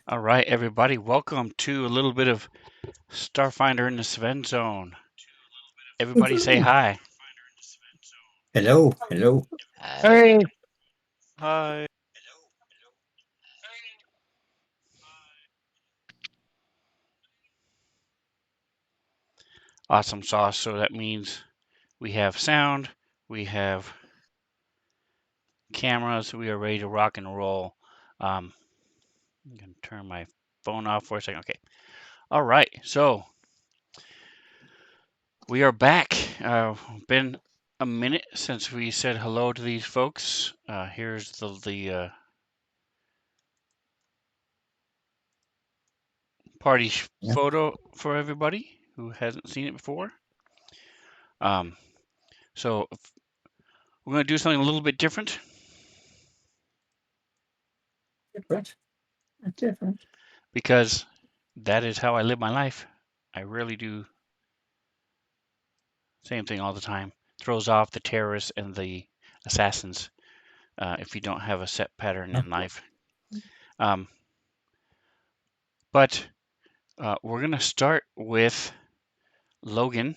All right, everybody, welcome to a little bit of Starfinder in the Svenzone. Everybody say hi. Hello, hello. Hey, Hi. Awesome sauce. So that means we have sound, we have cameras, we are ready to rock and roll. I'm going to turn my phone off for a second. Okay. All right, so we are back. Been a minute since we said hello to these folks. Here's the party Yeah. photo for everybody who hasn't seen it before. Um, so we're going to do something a little bit different Different. because that is how I live my life. I really do same thing all the time. Throws off the terrorists and the assassins if you don't have a set pattern in life. Um, but we're going to start with Logan.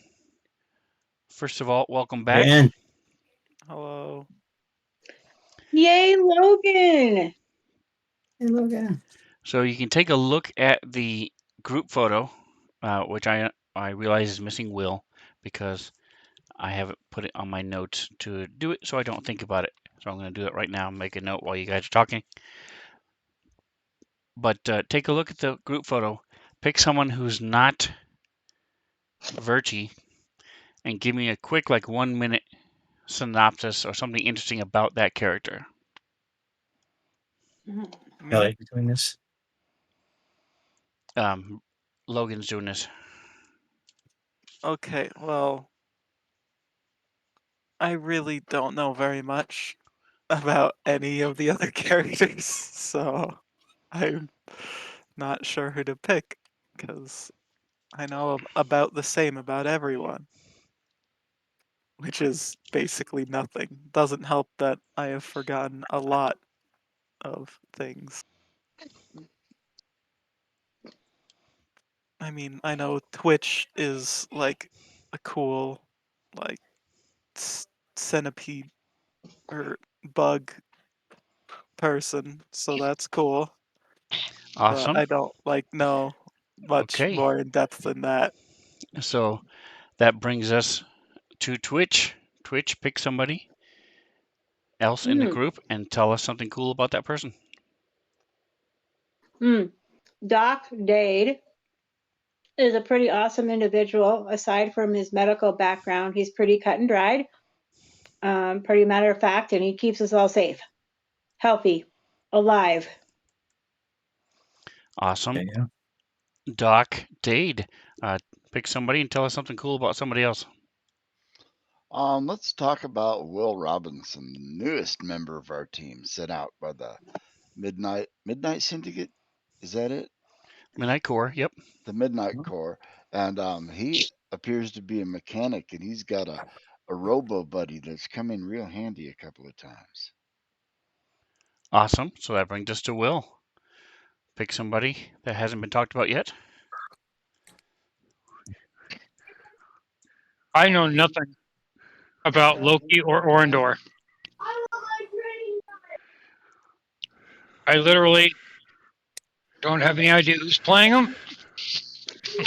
First of all, welcome back. And Hello. Yay, Logan! hello again. So you can take a look at the group photo, which I realize is missing Will because I haven't put it on my notes to do it, so I don't think about it. So I'm going to do it right now. Make a note while you guys are talking. But take a look at the group photo. Pick someone who's not Verti, and give me a quick, like 1 minute synopsis or something interesting about that character. Me? Doing this. Logan's doing this. Okay, well, I really don't know very much about any of the other characters, so I'm not sure who to pick, because I know about the same about everyone, which is basically nothing. Doesn't help that I have forgotten a lot of things. I mean, I know Twitch is like a cool, like, centipede or bug person, so that's cool. But Awesome. I don't know much Okay. more in depth than that. So that brings us to Twitch. Twitch, pick somebody else in the group and tell us something cool about that person. Doc Dade is a pretty awesome individual. Aside from his medical background, he's pretty cut and dried, pretty matter of fact, and he keeps us all safe, healthy, alive. Awesome. There you go. Doc Dade, pick somebody and tell us something cool about somebody else. Let's talk about Will Robinson, the newest member of our team, sent out by the Midnight Syndicate. Is that it? Midnight Corps. Yep. The Midnight Corps, and he appears to be a mechanic, and he's got a robo buddy that's come in real handy a couple of times. Awesome. So that brings us to Will. Pick somebody that hasn't been talked about yet. I know nothing about Loki or Orindor. I literally don't have any idea who's playing them,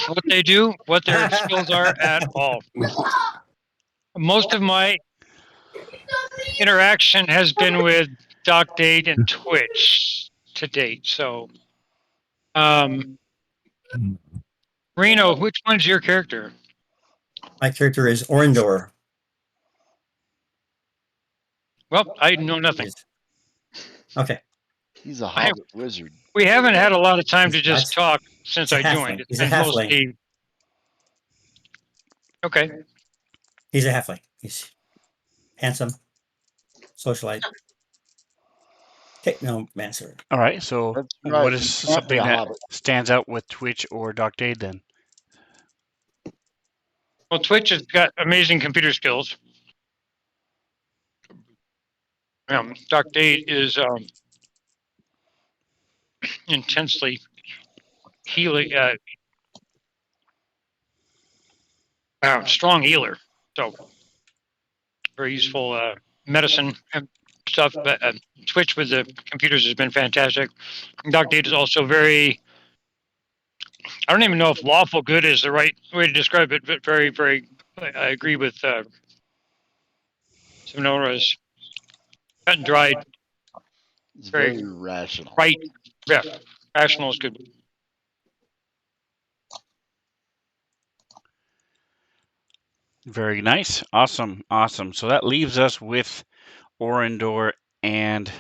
what they do, what their skills are at all. Most of my interaction has been with Doc Dade and Twitch to date. So, Reno, which one's your character? My character is Orindor. Well, I know nothing. Okay. He's a hobbit wizard. We haven't had a lot of time to just talk since I joined. He's a halfling. Okay. He's a halfling. He's handsome, socialite, technomancer. All right. So That's right. what is something that stands out with Twitch or Doc Dade then? Well, Twitch has got amazing computer skills. Doc Dade is intensely healing, strong healer. So very useful medicine and stuff. But Twitch with the computers has been fantastic. Doc Data is also very. I don't even know if lawful good is the right way to describe it, but very, very. I agree with Simonora's cut and dried. It's Very very rational. right. Yeah, rational is good. Very nice. Awesome. Awesome. So that leaves us with Orindor and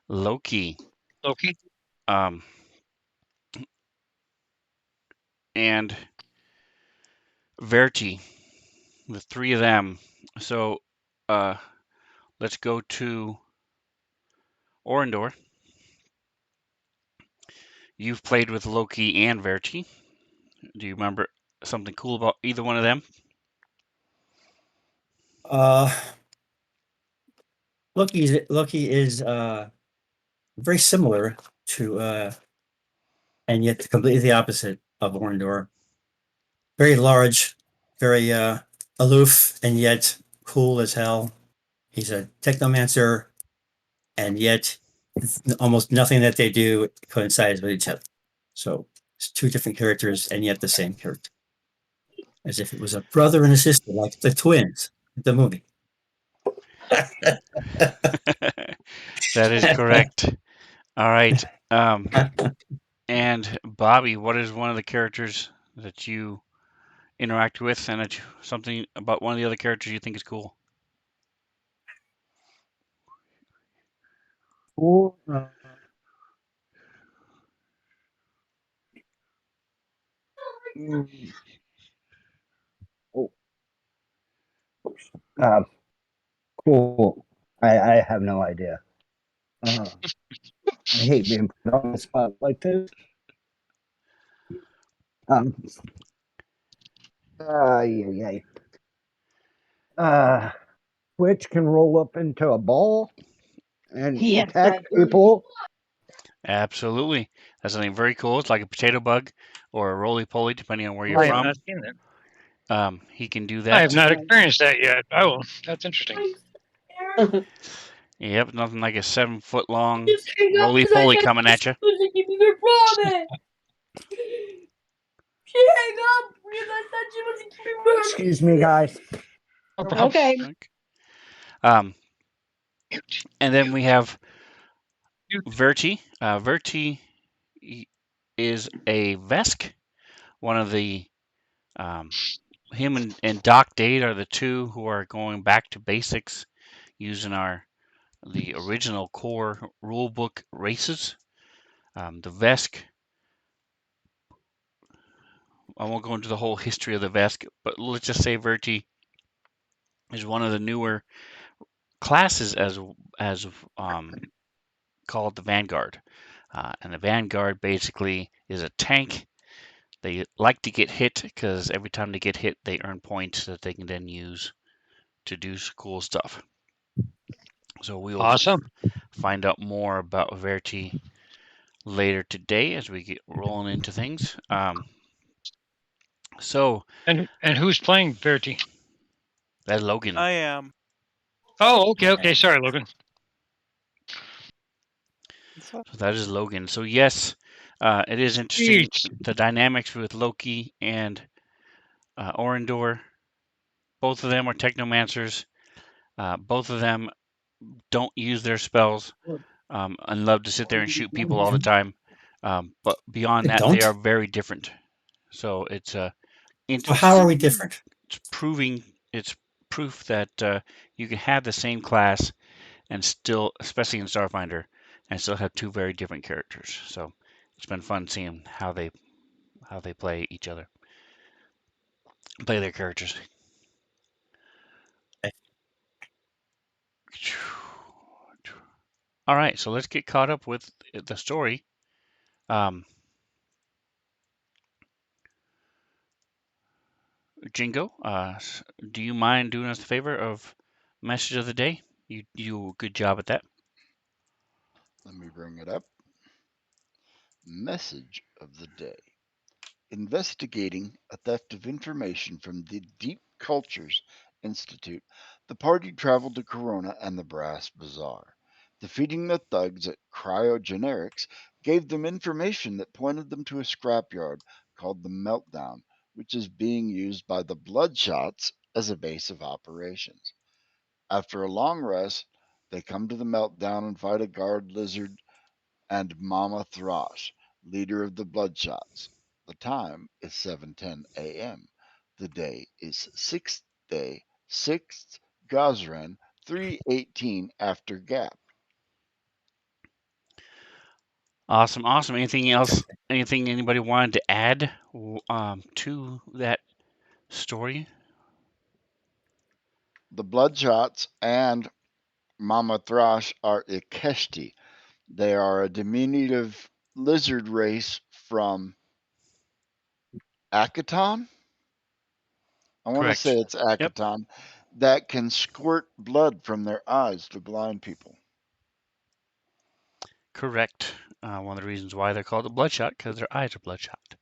Loki. Loki. Um, and Verti, the three of them. So let's go to Orindor. You've played with Loki and Verti. Do you remember something cool about either one of them? Loki is very similar to and yet completely the opposite of Orindor. Very large, very aloof, and yet cool as hell. He's a technomancer, and yet almost nothing that they do coincides with each other. So it's two different characters, and yet the same character, as if it was a brother and a sister, like the twins, the movie. That is correct. All right. And Bobby, what is one of the characters that you interact with, and something about one of the other characters you think is cool? Cool. Oh, uh, cool. I have no idea. I hate being put on the spot like this. Yeah. Twitch can roll up into a ball and Yes, attack people. Absolutely. That's something very cool. It's like a potato bug or a roly-poly, depending on where you're I have from. not seen that. He can do I have that. not experienced that yet. I will. That's interesting. Yep, nothing like a 7-foot long roly-poly coming at you. Excuse me, guys. No problem. Okay. And then we have Mute. Verti. Verti is a Vesk. One of the him and Doc Date are the two who are going back to basics using the original core rulebook races. The Vesk, I won't go into the whole history of the Vesk, but let's just say Verti is one of the newer classes as called the Vanguard. And the Vanguard basically is a tank. They like to get hit because every time they get hit, they earn points that they can then use to do cool stuff. So we will Awesome. find out more about Verti later today as we get rolling into things. So And who's playing Verti? that's Logan. I am. Oh, okay. Sorry, Logan. So that is Logan. So yes, it is interesting. Jeez. The dynamics with Loki and Orindor. Both of them are technomancers. Both of them don't use their spells and love to sit there and shoot people all the time. But beyond that, they are very different. So it's So how are we different? it's proof that you can have the same class and still, especially in Starfinder, and still have two very different characters. So it's been fun seeing how they play each other, play their characters. All right, so let's get caught up with the story. Jingo, do you mind doing us a favor of message of the day? You do a good job at that. Let me bring it up. Message of the day. Investigating a theft of information from the Deep Cultures Institute, the party traveled to Corona and the Brass Bazaar. Defeating the thugs at Cryogenerics gave them information that pointed them to a scrapyard called the Meltdown, which is being used by the Bloodshots as a base of operations. After a long rest, they come to the Meltdown and fight a guard lizard and Mama Throsh, leader of the Bloodshots. The time is 7:10 a.m. The day is 6th day, 6th Gazran, 3:18 after Gap. Awesome, awesome. Anything else? Anything anybody wanted to add to that story? The Bloodshots and Mama Throsh are Ikeshti. They are a diminutive lizard race from Akaton. I want to Correct. say it's Yep. Akaton that can squirt blood from their eyes to blind people. Correct. One of the reasons why they're called a bloodshot because their eyes are bloodshot,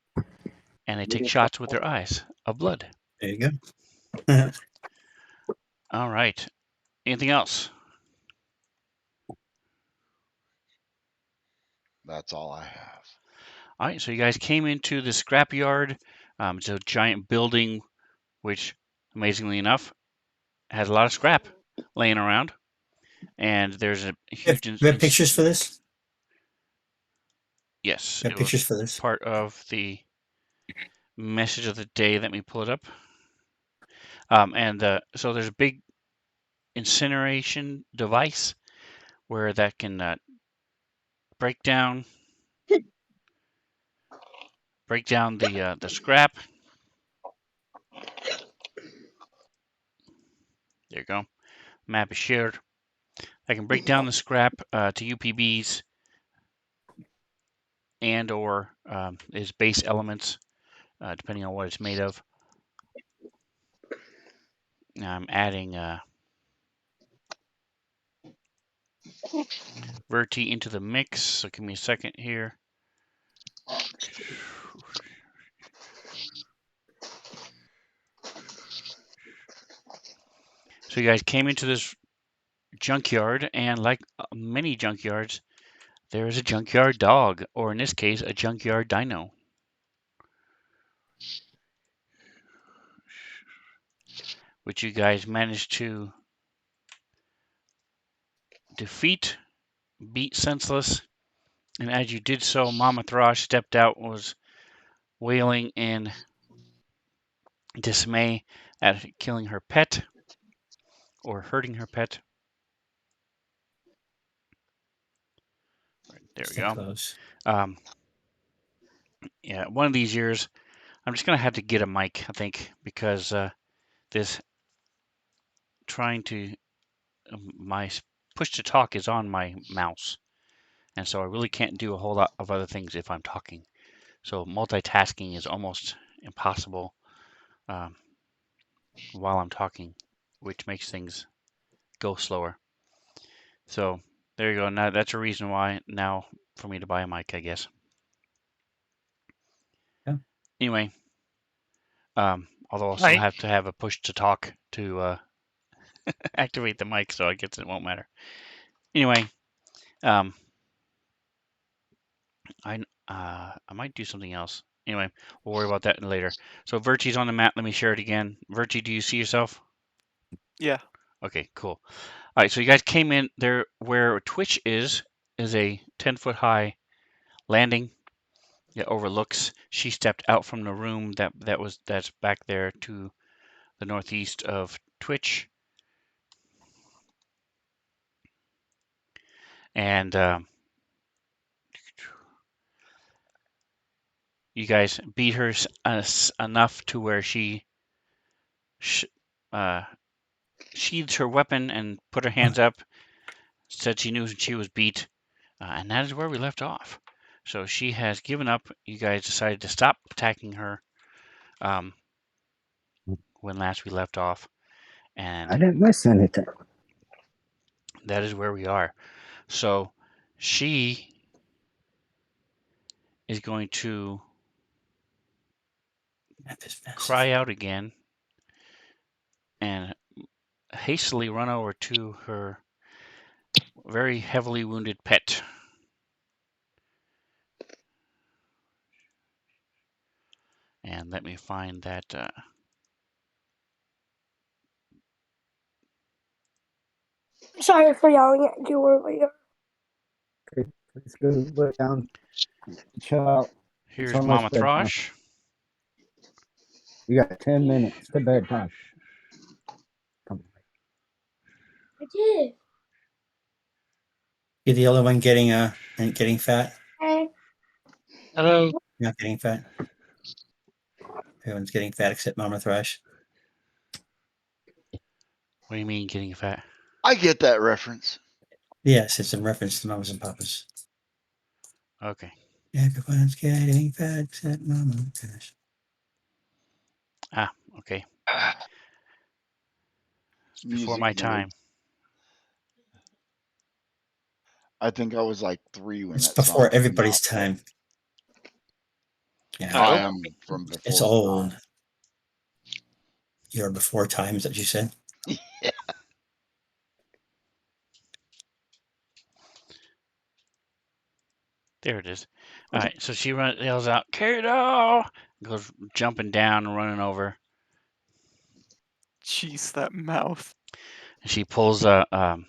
and they take shots with their eyes of blood. There you go. All right. Anything else? That's all I have. All right. So you guys came into the scrapyard. It's a giant building, which, amazingly enough, has a lot of scrap laying around, and there's a huge. We have pictures for this. Yes, We it have was pictures for this. part of the message of the day. Let me pull it up. So there's a big incineration device where that can break down the scrap. There you go. Map is shared. I can break down the scrap to UPBs and or its base elements, depending on what it's made of. I'm adding Verti into the mix. So give me a second here. So you guys came into this junkyard, and like many junkyards, there is a junkyard dog, or in this case, a junkyard dino. Which you guys managed to defeat, beat senseless, and as you did so, Mama Throsh stepped out, was wailing in dismay at killing her pet, or hurting her pet. Right, there we So go. close. Yeah, one of these years, I'm just gonna have to get a mic, I think, because this trying to my push to talk is on my mouse, and so I really can't do a whole lot of other things if I'm talking. So multitasking is almost impossible while I'm talking, which makes things go slower. So there you go. Now that's a reason why now for me to buy a mic, I guess. Yeah. Anyway, although I'll still have to have a push to talk to activate the mic, so I guess it won't matter. Anyway, I might do something else. Anyway, we'll worry about that later. So Verti's on the map. Let me share it again. Verti, do you see yourself? Yeah. Okay, cool. All right, so you guys came in there where Twitch is a 10-foot high landing that overlooks. She stepped out from the room that's back there to the northeast of Twitch, and you guys beat her enough to where she sheathed her weapon and put her hands up. Said she knew she was beat, and that is where we left off. So she has given up. You guys decided to stop attacking her when last we left off, and I didn't miss anything. that is where we are. So she is going to Map is massive. cry out again and hastily run over to her very heavily wounded pet. And let me find that. Sorry for yelling at you earlier. Okay, let's go lay down, chill out. Here's almost Mama bedtime. Throsh. You got 10 minutes to bedtime. Come I did. You're the only one getting fat. Hey. Hello. You're not getting fat. Everyone's getting fat except Mama Thrush. What do you mean getting fat? I get that reference. Yes, it's in reference to Mamas and Papas. Okay. Everyone's getting fat except Mama Thrush. Ah, okay. It's before Music my nerd. time. I think I was like 3 when It's that song before came everybody's out, but time. Yeah, I Oh. am from before. it's old. You're before time, is that what you said? Yeah. There it is. All right, so she yells out, Kato! Goes jumping down and running over. Jeez, that mouth. And she pulls a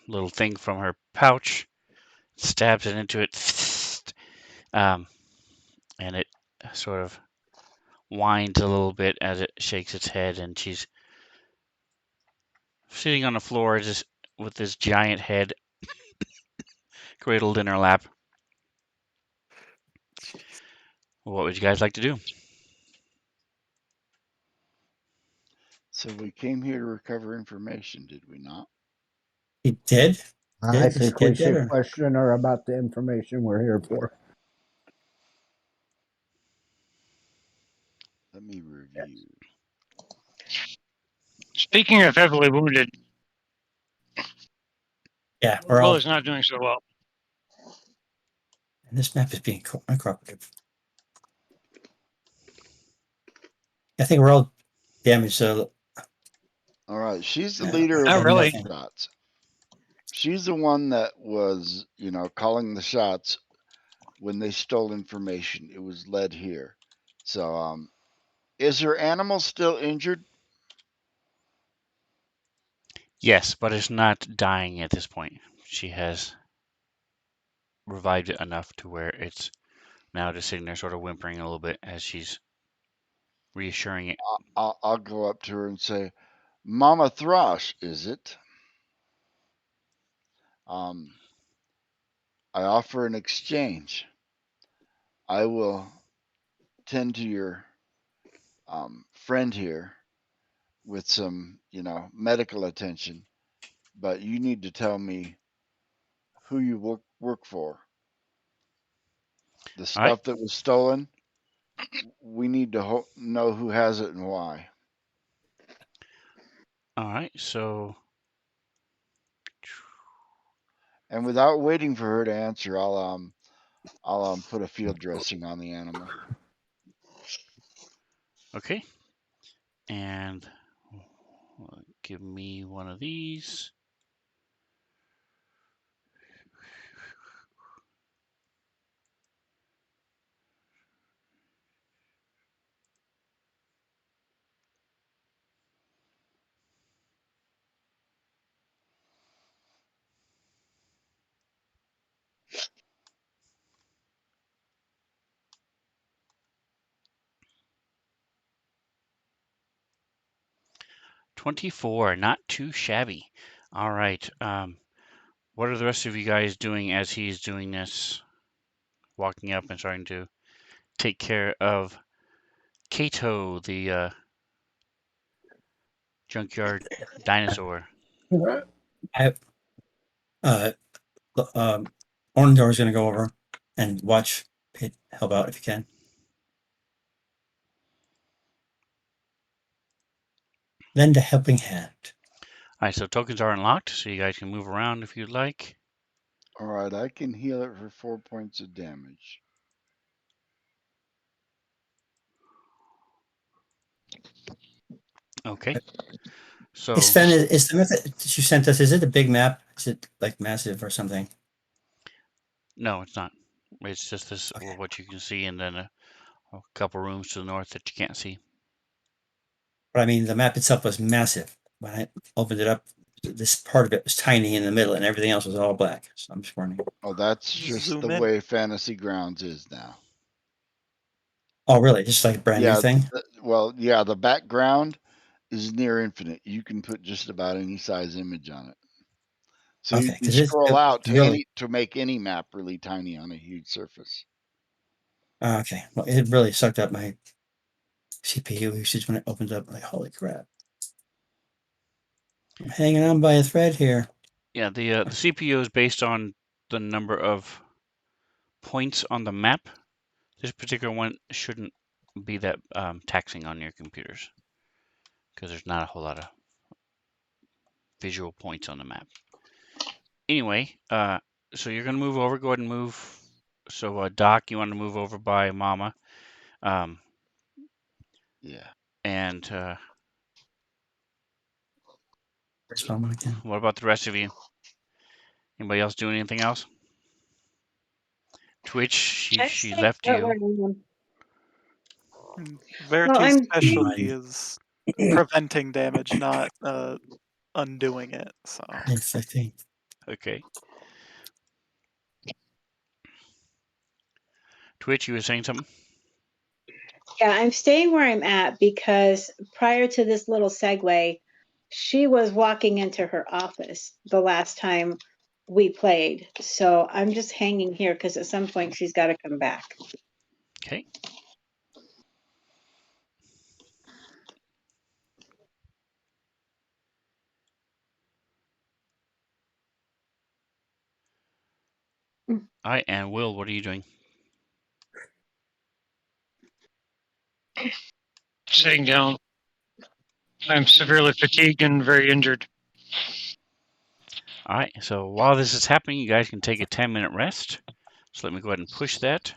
little thing from her pouch, stabs it into it, and it sort of whines a little bit as it shakes its head, and she's sitting on the floor just with this giant head cradled in her lap. Jeez. What would you guys like to do? So we came here to recover information, did we not? He did? on. Did I she think we did that, should or- question her about the information we're here for. Let me review. Speaking of heavily wounded, Yeah, we're all. Will is not doing so well. And this map is being uncooperative. I think we're all damaged. All right, she's the Yeah, leader Not of the really. death shots. She's the one that was, calling the shots when they stole information. It was led here. So, is her animal still injured? Yes, but it's not dying at this point. She has revived it enough to where it's now just sitting there sort of whimpering a little bit as she's reassuring it. I'll go up to her and say, Mama Throsh, is it? I offer an exchange. I will tend to your friend here with some, medical attention, but you need to tell me who you work for. The All right. stuff that was stolen, we need to know who has it and why. All right. So And without waiting for her to answer, I'll put a field dressing on the animal. okay. And give me one of these. $24, not too shabby. All right. What are the rest of you guys doing as he's doing this? Walking up and starting to take care of Kato, the junkyard dinosaur. I Orindor is going to go over and watch Pete help out if you can. Lend a helping hand. All right, so tokens are unlocked, so you guys can move around if you'd like. All right, I can heal it for 4 points of damage. Okay. So Hey Sven, is the map that you sent us, is it a big map? Is it like massive or something? no, it's not. It's just this Okay. what you can see, and then a couple rooms to the north that you can't see. But I mean, the map itself was massive. When I opened it up, this part of it was tiny in the middle and everything else was all black. So I'm just wondering. Oh, that's just Zoom the in. way Fantasy Grounds is now. Oh, really? Just like a brand new Yeah, thing? well, yeah, the background is near infinite. You can put just about any size image on it. So you Okay, can because scroll out to really, to make any map really tiny on a huge surface. okay. Well, it really sucked up my CPU usage when it opened up. Like, holy crap. I'm hanging on by a thread here. Yeah, the CPU is based on the number of points on the map. This particular one shouldn't be that taxing on your computers because there's not a whole lot of visual points on the map. Anyway, so you're gonna move over. Go ahead and move. So Doc, you want to move over by Mama, Yeah. and Where's Mama again? what about the rest of you? Anybody else doing anything else? Twitch, I'm she staying left put where you. I am. Well, Verti's I'm specialty Mine. is preventing damage, not undoing it. So 15. Okay. Twitch, you were saying something? Yeah, I'm staying where I'm at because prior to this little segue, she was walking into her office the last time we played. So I'm just hanging here because at some point she's got to come back. Okay. All right, and Will, what are you doing? Sitting down. I'm severely fatigued and very injured. All right, so while this is happening, you guys can take a 10-minute rest. So let me go ahead and push that.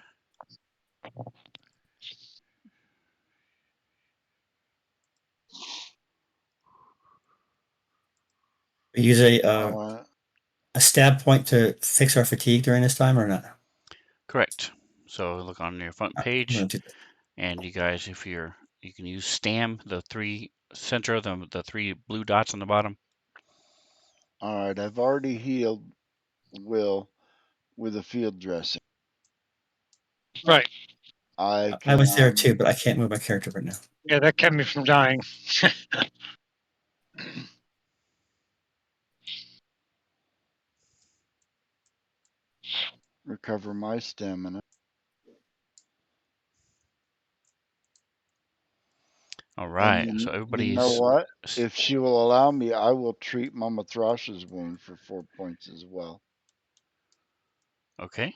We use Uh, a stab point to fix our fatigue during this time or not? Correct. So look on your front I'm page, gonna do that. and you guys, if you can use STAM, the center of the three blue dots on the bottom. all right, I've already healed Will with a field dressing. Right. I I was there can too, but I can't move my character right now. Yeah, that kept me from dying. recover my stamina. All And right, you, so you know everybody's what? If she will allow me, I will treat Mama Throsh's wound for 4 points as well. okay.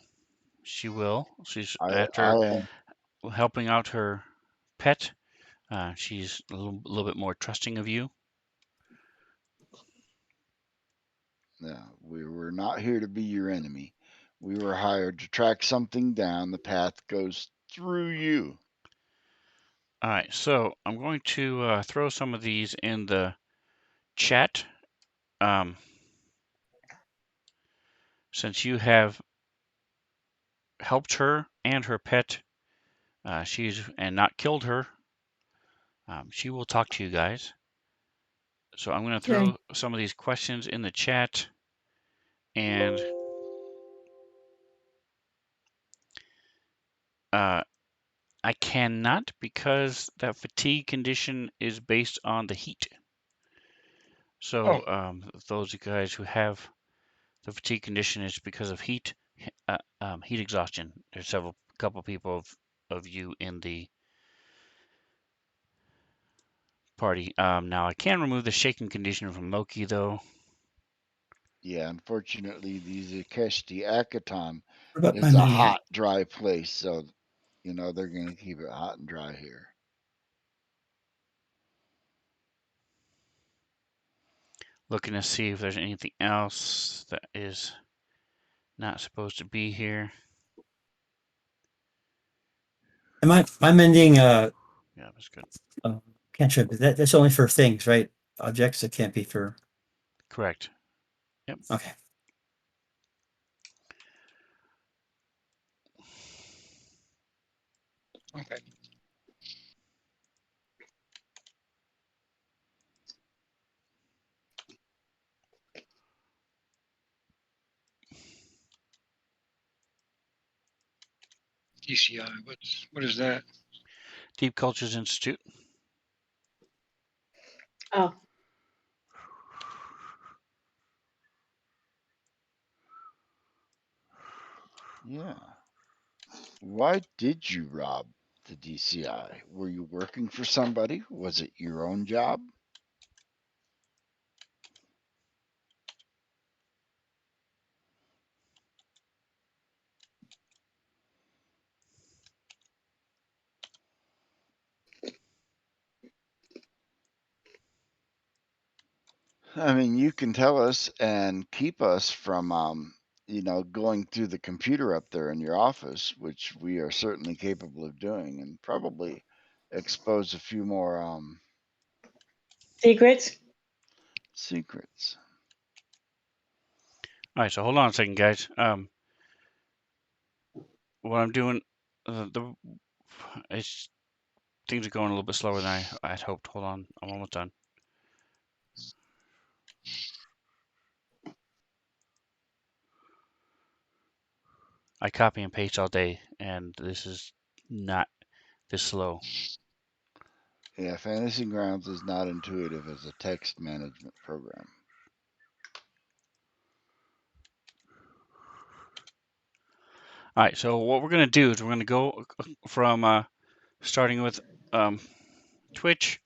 She will. She's I after am. helping out her pet. She's a little bit more trusting of you. Yeah, we were not here to be your enemy. We were hired to track something down. The path goes through you. All right, so I'm going to throw some of these in the chat. Since you have helped her and her pet, and not killed her, she will talk to you guys. So I'm going to Okay. throw some of these questions in the chat, and I cannot because that fatigue condition is based on the heat. Oh, So those of you guys who have the fatigue condition is because of heat exhaustion. There's couple people of you in the party. Now I can remove the shaking condition from Loki though. Yeah, unfortunately, the Zakeshti Akaton What about my is a menu? hot, dry place, so they're going to keep it hot and dry here. Looking to see if there's anything else that is not supposed to be here. Am I mending Yeah, that's good. Can't trip. That's only for things, right? Objects. It can't be for. Correct. Yep. Okay. Okay. DCI. What is that? Deep Cultures Institute. Oh, Yeah. Why did you rob the DCI? Were you working for somebody? Was it your own job? I mean, you can tell us and keep us from, going through the computer up there in your office, which we are certainly capable of doing, and probably expose a few more secrets. secrets. All right, so hold on a second, guys. What I'm doing, it's things are going a little bit slower than I had hoped. Hold on, I'm almost done. I copy and paste all day, and this is not this slow. Yeah, Fantasy Grounds is not intuitive as a text management program. All right, so what we're gonna do is we're gonna go from starting with Twitch,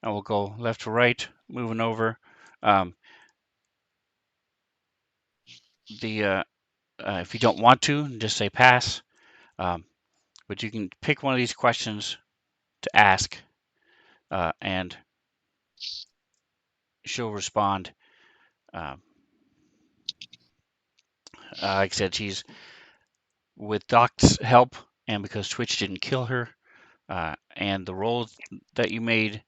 and we'll go left to right, moving over. If you don't want to, just say pass. But you can pick one of these questions to ask, and she'll respond. Like I said, she's with Doc's help, and because Twitch didn't kill her, and the role that you made,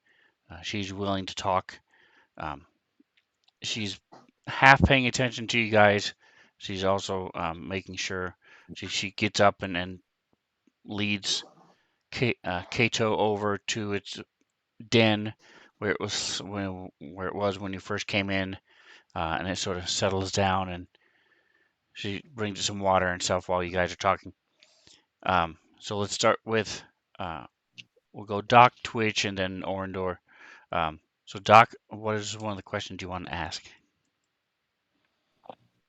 she's willing to talk. She's half paying attention to you guys. She's also making sure she gets up and leads Kato over to its den where it was when you first came in, and it sort of settles down, and she brings you some water and stuff while you guys are talking. So let's start with we'll go Doc, Twitch, and then Orindor. So Doc, what is one of the questions you want to ask?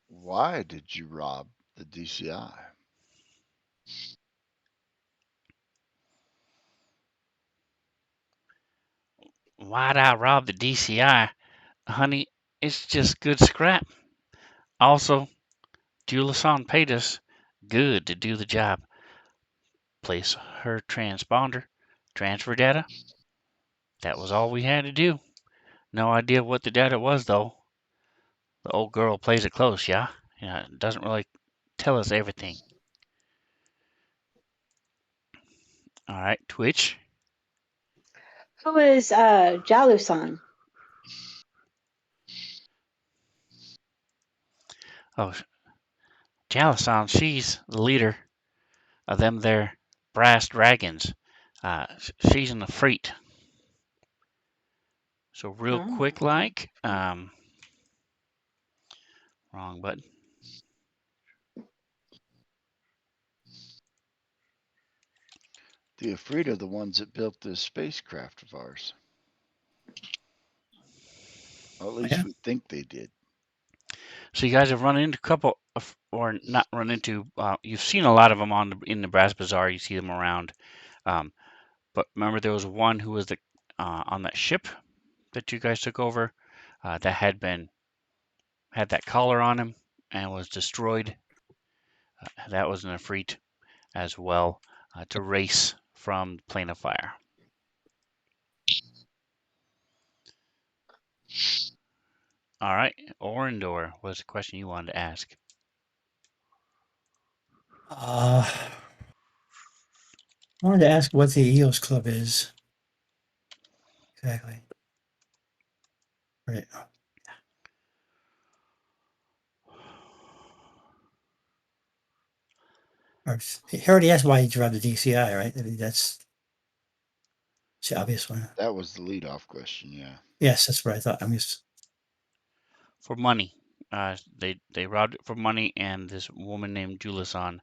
Why did you rob the DCI? Why'd I rob the DCI? Honey, it's just good scrap. Also, Julasan paid us good to do the job. Place her transponder, transfer data. That was all we had to do. No idea what the data was, though. The old girl plays it close, yeah? Yeah, doesn't really tell us everything. All right, Twitch. Who is Jalusan? Oh, Jalasan, she's the leader of them there brass dragons. She's an Efreet. So real Oh. quick, like, wrong button. The Efreet are the ones that built this spacecraft of ours. Or at least Yeah. we think they did. So you guys have run into a couple, or not run into. You've seen a lot of them in the Brass Bazaar. You see them around. But remember, there was one who was on that ship that you guys took over that had that collar on him and was destroyed. That was an Efreet as well to race from the plane of fire. All right, Orindor, what's the question you wanted to ask? I wanted to ask what the EOS Club is. Exactly. Right. He already asked why he dropped the DCI, right? I mean, that's the obvious one. That was the lead-off question. Yeah. Yes, that's what I thought. I'm just For money. They robbed it for money, and this woman named Julison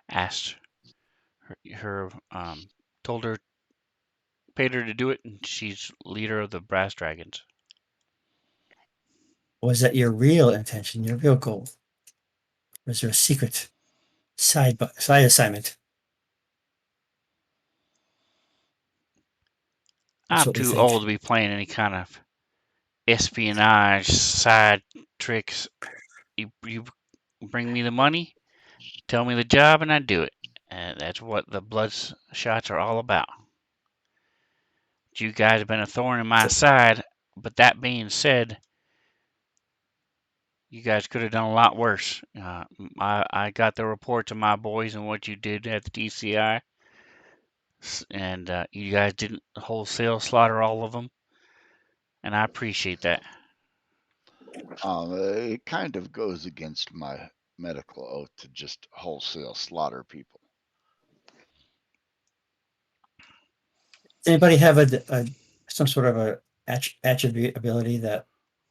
asked her told her, paid her to do it, and she's leader of the Brass Dragons. was that your real intention, your real goal? Was there a secret side assignment? That's I'm what we too think. old to be playing any kind of espionage side tricks. You bring me the money, tell me the job, and I do it. And that's what the blood shots are all about. You guys have been a thorn in my side, but that being said, you guys could have done a lot worse. I got the report to my boys and what you did at the DCI, and you guys didn't wholesale slaughter all of them, and I appreciate that. It kind of goes against my medical oath to just wholesale slaughter people. Does anybody have a some sort of a attribute ability that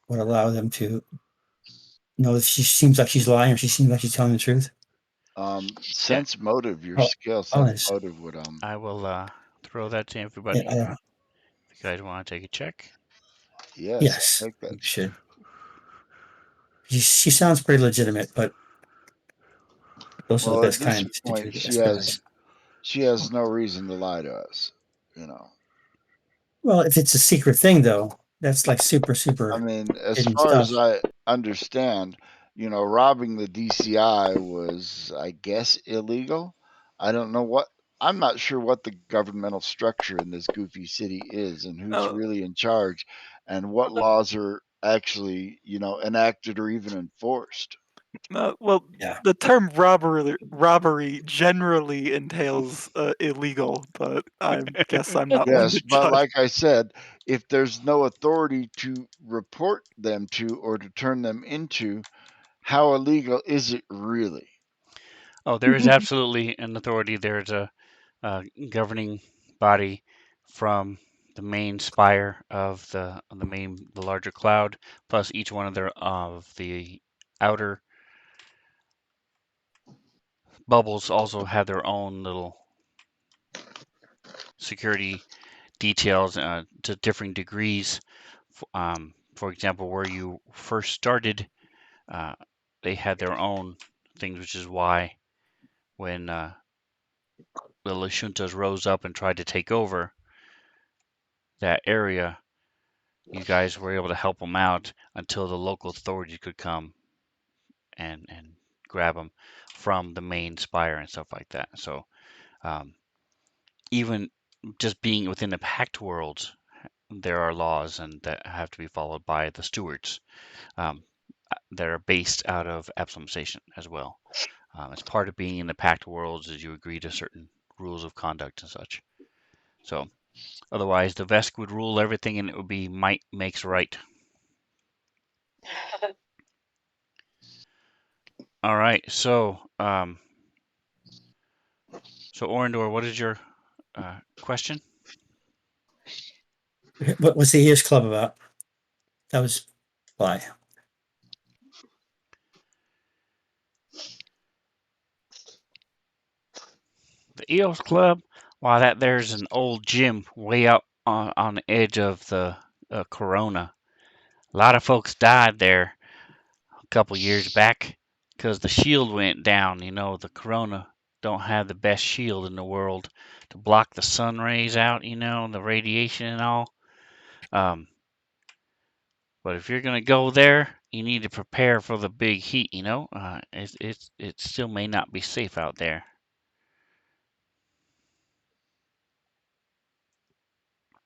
would allow them to know that she seems like she's lying or she seems like she's telling the truth? Sense motive, your Oh, skill sense honest. motive would I will throw that to Yeah, everybody. I don't know. If you guys want to take a check. yes, Yes, I think you that's should. She sounds pretty legitimate, but those are the well. At best this kinds to do point, the espionage. she has no reason to lie to us. You know, Well, if it's a secret thing, though, that's like super, I super mean, as hidden far as stuff. I understand, robbing the DCI was, I guess, illegal. I don't know what. I'm not sure what the governmental structure in this goofy city is and who's Oh, really in charge and what laws are actually, enacted or even enforced. well, Yeah. the term robbery generally entails illegal, but I guess I'm not one Yes, to but judge. like I said, if there's no authority to report them to or to turn them into, how illegal is it really? Oh, there is absolutely an authority. There's a governing body from the main spire of the larger cloud, plus each one of the outer bubbles also have their own little security details to differing degrees. For example, where you first started, uh, they had their own things, which is why when the Lashuntas rose up and tried to take over that area, you guys were able to help them out until the local authorities could come and grab them from the main spire and stuff like that. So um, even just being within the pact world, there are laws and that have to be followed by the stewards um, that are based out of Absalom Station as well. As part of being in the pact worlds, is you agree to certain rules of conduct and such. So otherwise, the Vesk would rule everything, and it would be might makes right. All right. So Orindor, what is your question? What was the Ears Club about? That was why. The Eos Club? Why, that there's an old gym way out on the edge of the Corona. A lot of folks died there a couple years back because the shield went down. You know, the Corona don't have the best shield in the world to block the sun rays out, the radiation and all. But if you're gonna go there, you need to prepare for the big heat. It still may not be safe out there.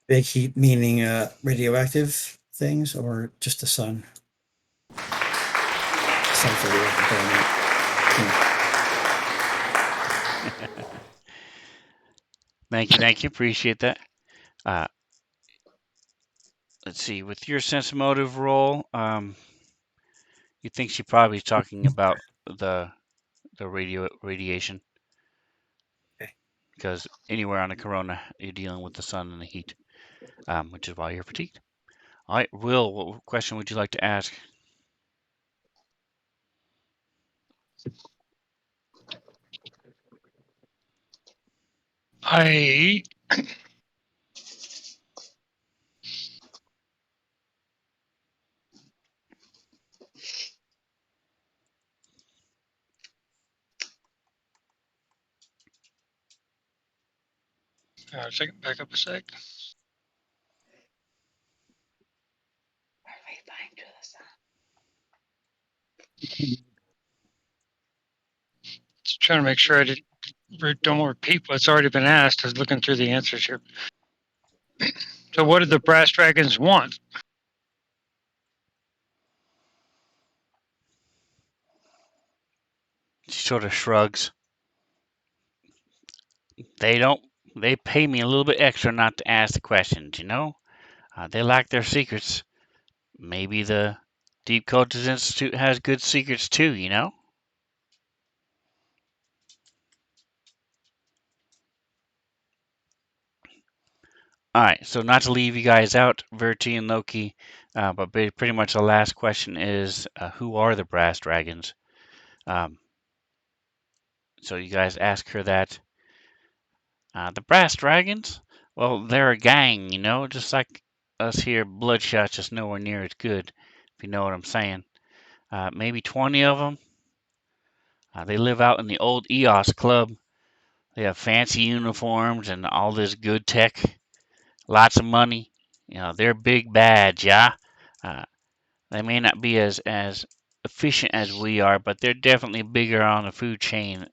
Big heat meaning radioactive things or just the sun? Sun's radioactive, but I Thank you, appreciate that. Uh, let's see. With your sense motive roll, you think she probably is talking about the radiation. Okay. Because anywhere on the corona, you're dealing with the sun and the heat, which is why you're fatigued. All right, Will, what question would you like to ask? I second, back up a sec. Just trying to make sure I don't repeat what's already been asked. I was looking through the answers here. So, what did the brass dragons want? She sort of shrugs. They pay me a little bit extra not to ask the questions, you know? They like their secrets. Maybe the Deep Cultures Institute has good secrets too, you know? All right, so not to leave you guys out, Verti and Loki, but pretty much the last question is, who are the brass dragons? So you guys ask her that. The brass dragons? Well, they're a gang, you know, just like us here, Bloodshot, just nowhere near as good, if you know what I'm saying. Maybe 20 of them. They live out in the old EOS club. They have fancy uniforms and all this good tech. Lots of money. You know, they're big bad, yeah. Uh, they may not be as efficient as we are, but they're definitely bigger on the food chain.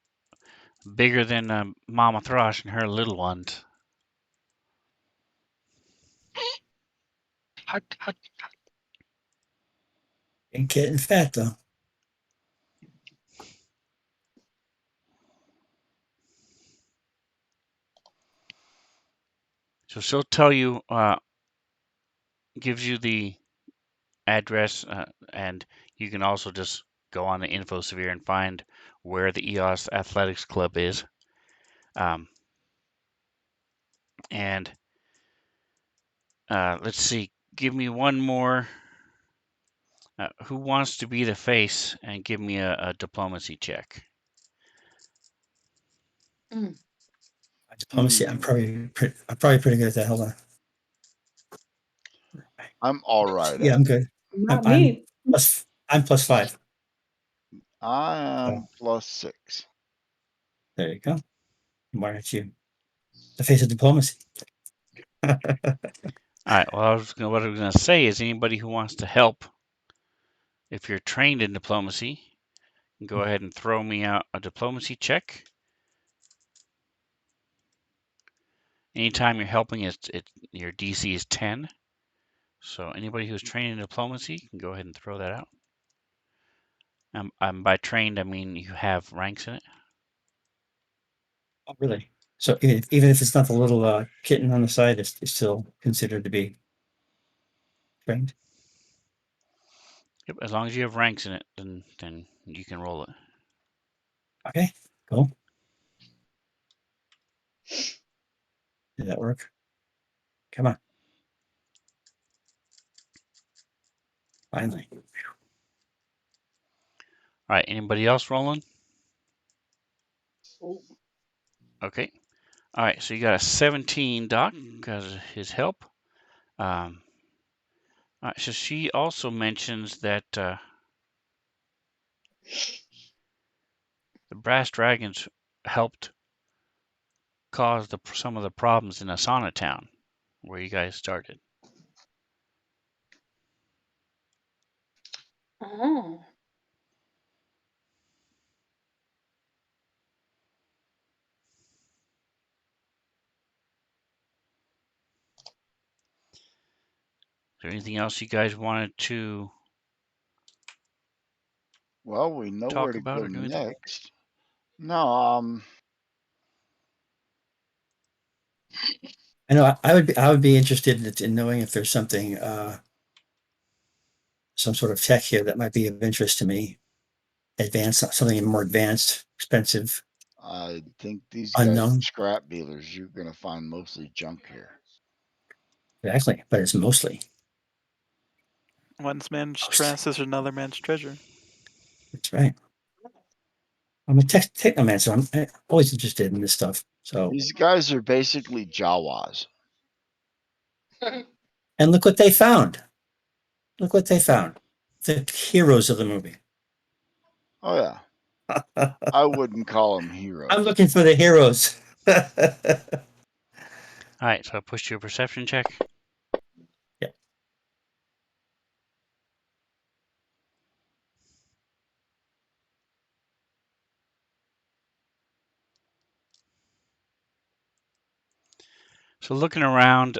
Bigger than Mama Thrush and her little ones. Hut, hut. Ain't getting fat though. So she'll tell you, gives you the address, and you can also just go on the infosphere and find where the EOS Athletics Club is. And let's see, give me one more. Who wants to be the face and give me a diplomacy check? Diplomacy. I'm probably pretty good at that. Hold on. I'm all right Yeah, at I'm it. good. Not I'm me. +5. I am So +6. there you go. Why aren't you the face of diplomacy? All right. Well, what I was going to say is anybody who wants to help, if you're trained in diplomacy, go ahead and throw me out a diplomacy check. Anytime you're helping, your DC is 10. So anybody who's trained in diplomacy can go ahead and throw that out. By trained, I mean you have ranks in it. Oh, really? So even if it's not the little kitten on the side, it's still considered to be trained. Yep, as long as you have ranks in it, then you can roll it. Okay, cool. Did that work? Come on. Finally. All right, anybody else rolling? Okay. All right, so you got a 17, Doc, because of his help. All right, so she also mentions that the brass dragons helped cause some of the problems in Asana Town, where you guys started. Oh. Is there anything else you guys wanted to Well, we know where talk to about go or do anything? next. No, know I would be interested in knowing if there's something some sort of tech here that might be of interest to me. Advanced, something more advanced, expensive, I think these guys are unknown. scrap dealers. You're going to find mostly junk here. Exactly, but it's mostly. One man's Mostly. trash is another man's treasure. That's right. I'm a technoman, so I'm always interested in this stuff. So, These guys are basically Jawas. and look what they found. Look what they found. The heroes of the movie. Oh, yeah. I wouldn't call them heroes. I'm looking for the heroes. All right, so I pushed you a perception check. Yeah. So looking around,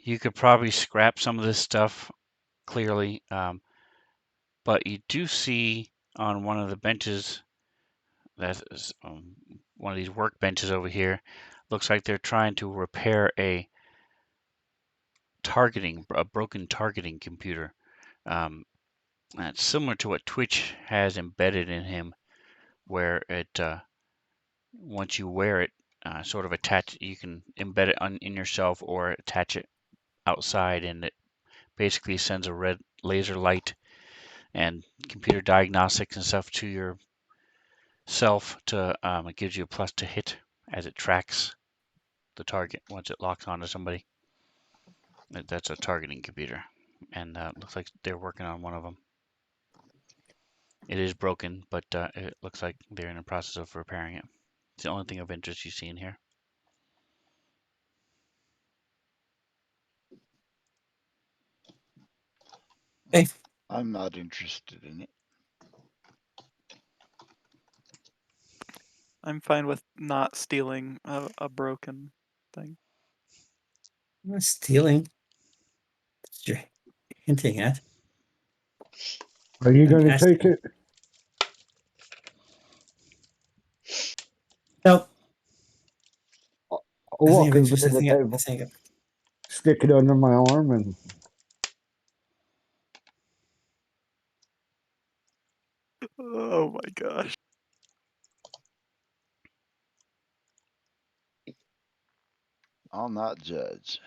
you could probably scrap some of this stuff clearly, but you do see on one of the benches, that's one of these work benches over here, looks like they're trying to repair a broken targeting computer. It's similar to what Twitch has embedded in him, where it once you wear it, sort of attach, you can embed it in yourself or attach it outside, and it basically sends a red laser light and computer diagnostics and stuff to yourself to it gives you a plus to hit as it tracks the target once it locks onto somebody. That's a targeting computer, and looks like they're working on one of them. It is broken, but it looks like they're in the process of repairing it. It's the only thing of interest you see in here. Hey, I'm not interested in it. I'm fine with not stealing a broken thing. I'm not stealing. What you're hinting at. Are you I'm going to asking. take it? Nope. I'll Nothing walk of over interest. to the I table, think stick it under my arm, and Oh my gosh. I'll not judge.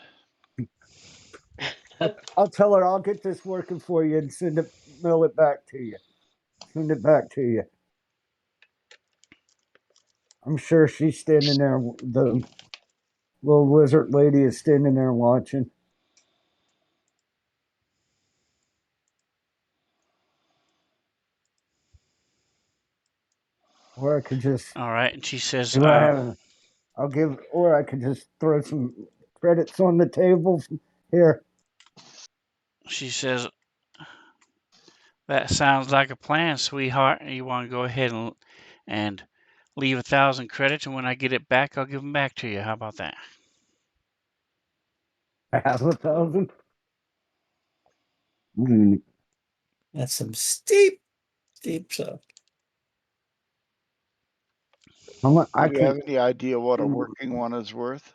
I'll tell her I'll get this working for you and mail it back to you. Send it back to you. I'm sure she's standing there. The little lizard lady is standing there watching. Or I could just, All right, and she says, if I have, I'll give, or I could just throw some credits on the table. Here, that sounds like a plan, sweetheart. You want to go ahead and leave 1,000 credits, and when I get it back, I'll give them back to you. How about that? I have 1,000. that's some steep stuff. I Do you have can't. any idea what a working one is worth?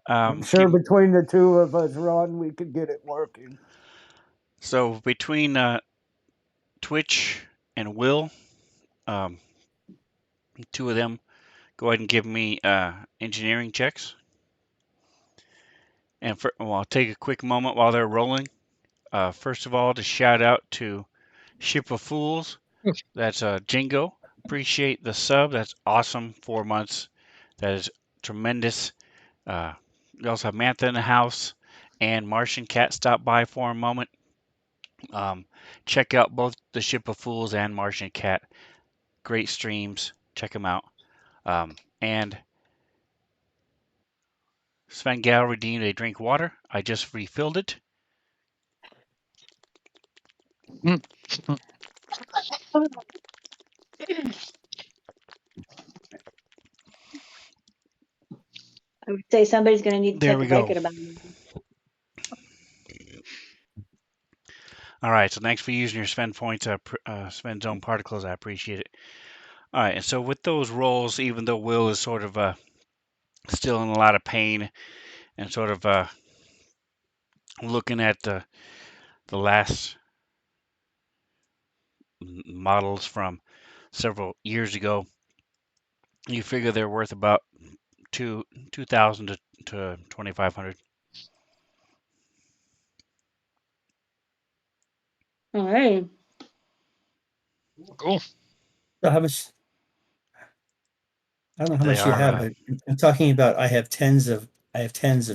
I'm sure between the two of us, Ron, we could get it working. So between Twitch and Will, two of them, go ahead and give me engineering checks. And I'll take a quick moment while they're rolling. First of all, to shout out to Ship of Fools. That's Jingo. Appreciate the sub. That's awesome. 4 months. That is tremendous. We also have Mantha in the house, and Martian Cat stopped by for a moment. Check out both the Ship of Fools and Martian Cat. Great streams. Check them out. And Sven Gal redeemed a drink water. I just refilled it. I would say somebody's going to need to There take we a break go. at about now. All right, so thanks for using your Sven points, Svenzone particles. I appreciate it. All right, and so with those rolls, even though Will is sort of still in a lot of pain and sort of looking at the last models from several years ago, you figure they're worth about 2,000 to 2,500. All right. Cool. So how much? I don't know how They much you are have, but I'm talking about I have tens of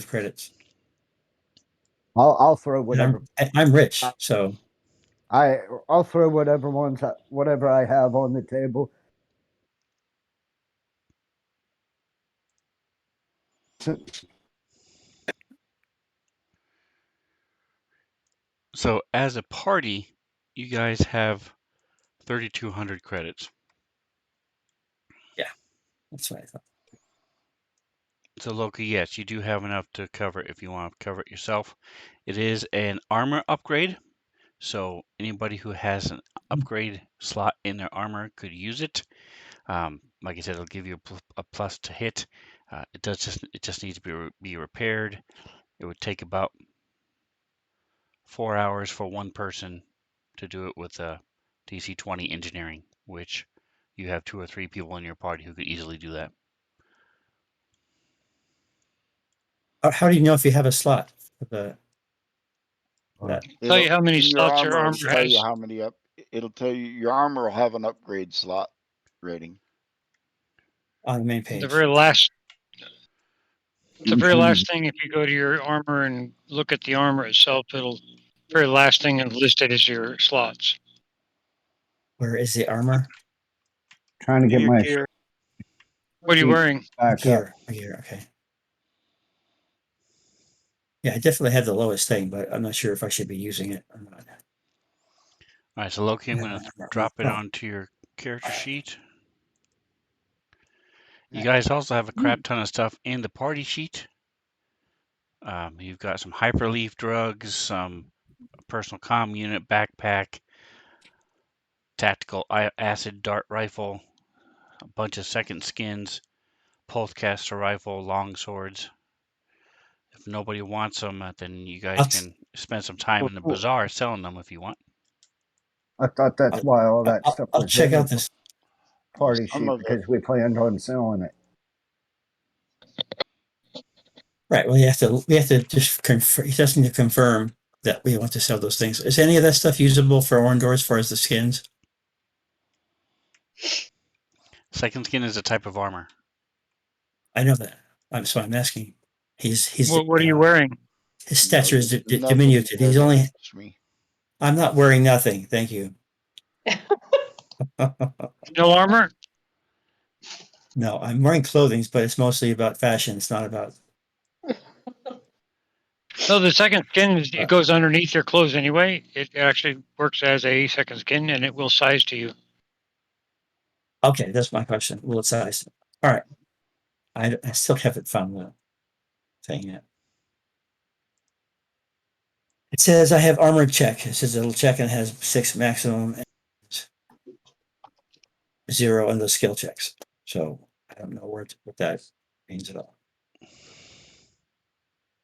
credits. I'll throw And whatever I'm rich, so I'll throw whatever I have on the table. so as a party, you guys have 3,200 credits. that's what I thought. So Loki, yes, you do have enough to cover it if you want to cover it yourself. It is an armor upgrade, so anybody who has an upgrade slot in their armor could use it. Like I said, it'll give you a plus to hit. It just needs to be repaired. It would take about 4 hours for one person to do it with a DC 20 engineering, which you have 2 or 3 people in your party who could easily do that. How do you know if you have a slot for that? Tell you how many in slots your armor will tell you has. how many up. It'll tell you your armor will have an upgrade slot rating. On the main The page? very last Mhm. thing, if you go to your armor and look at the armor itself, it'll very last thing and listed as your slots. Where is the armor? Trying to get Your my gear. What are you sheet wearing? back up. Gear. Okay. Yeah, I definitely have the lowest thing, but I'm not sure if I should be using it or not. All right, so Loki, I'm Yeah, going to armor. drop it Oh, onto your character sheet. You guys also have a crap ton of stuff in the party sheet. You've got some hyperleaf drugs, some personal comm unit backpack, tactical acid dart rifle, a bunch of second skins, pulsecaster rifle, long swords. If nobody wants them, then you guys I'll, t- can spend some time in the bazaar selling them if you want. I thought that's why all that stuff I'll was check in out the this. party Some sheet, of it. because we planned on selling it. Right. Well, we have to just confirm. He just need to confirm that we want to sell those things. Is any of that stuff usable for Orindor as far as the skins? Second skin is a type of armor. I know that. I'm asking. He's What are you wearing? his stature is Nothing diminutive. there He's that only. interests me. I'm not wearing nothing. Thank you. No armor? No, I'm wearing clothing, but it's mostly about fashion. It's not about. No, the second skin it goes underneath your clothes anyway. It actually works as a second skin and it will size to you. Okay, that's my question. Will it size? All right. I still haven't found the thing yet. It says I have armor check. It says it'll check and has 6 maximum and 0 on the skill checks. So I don't know what that means at all.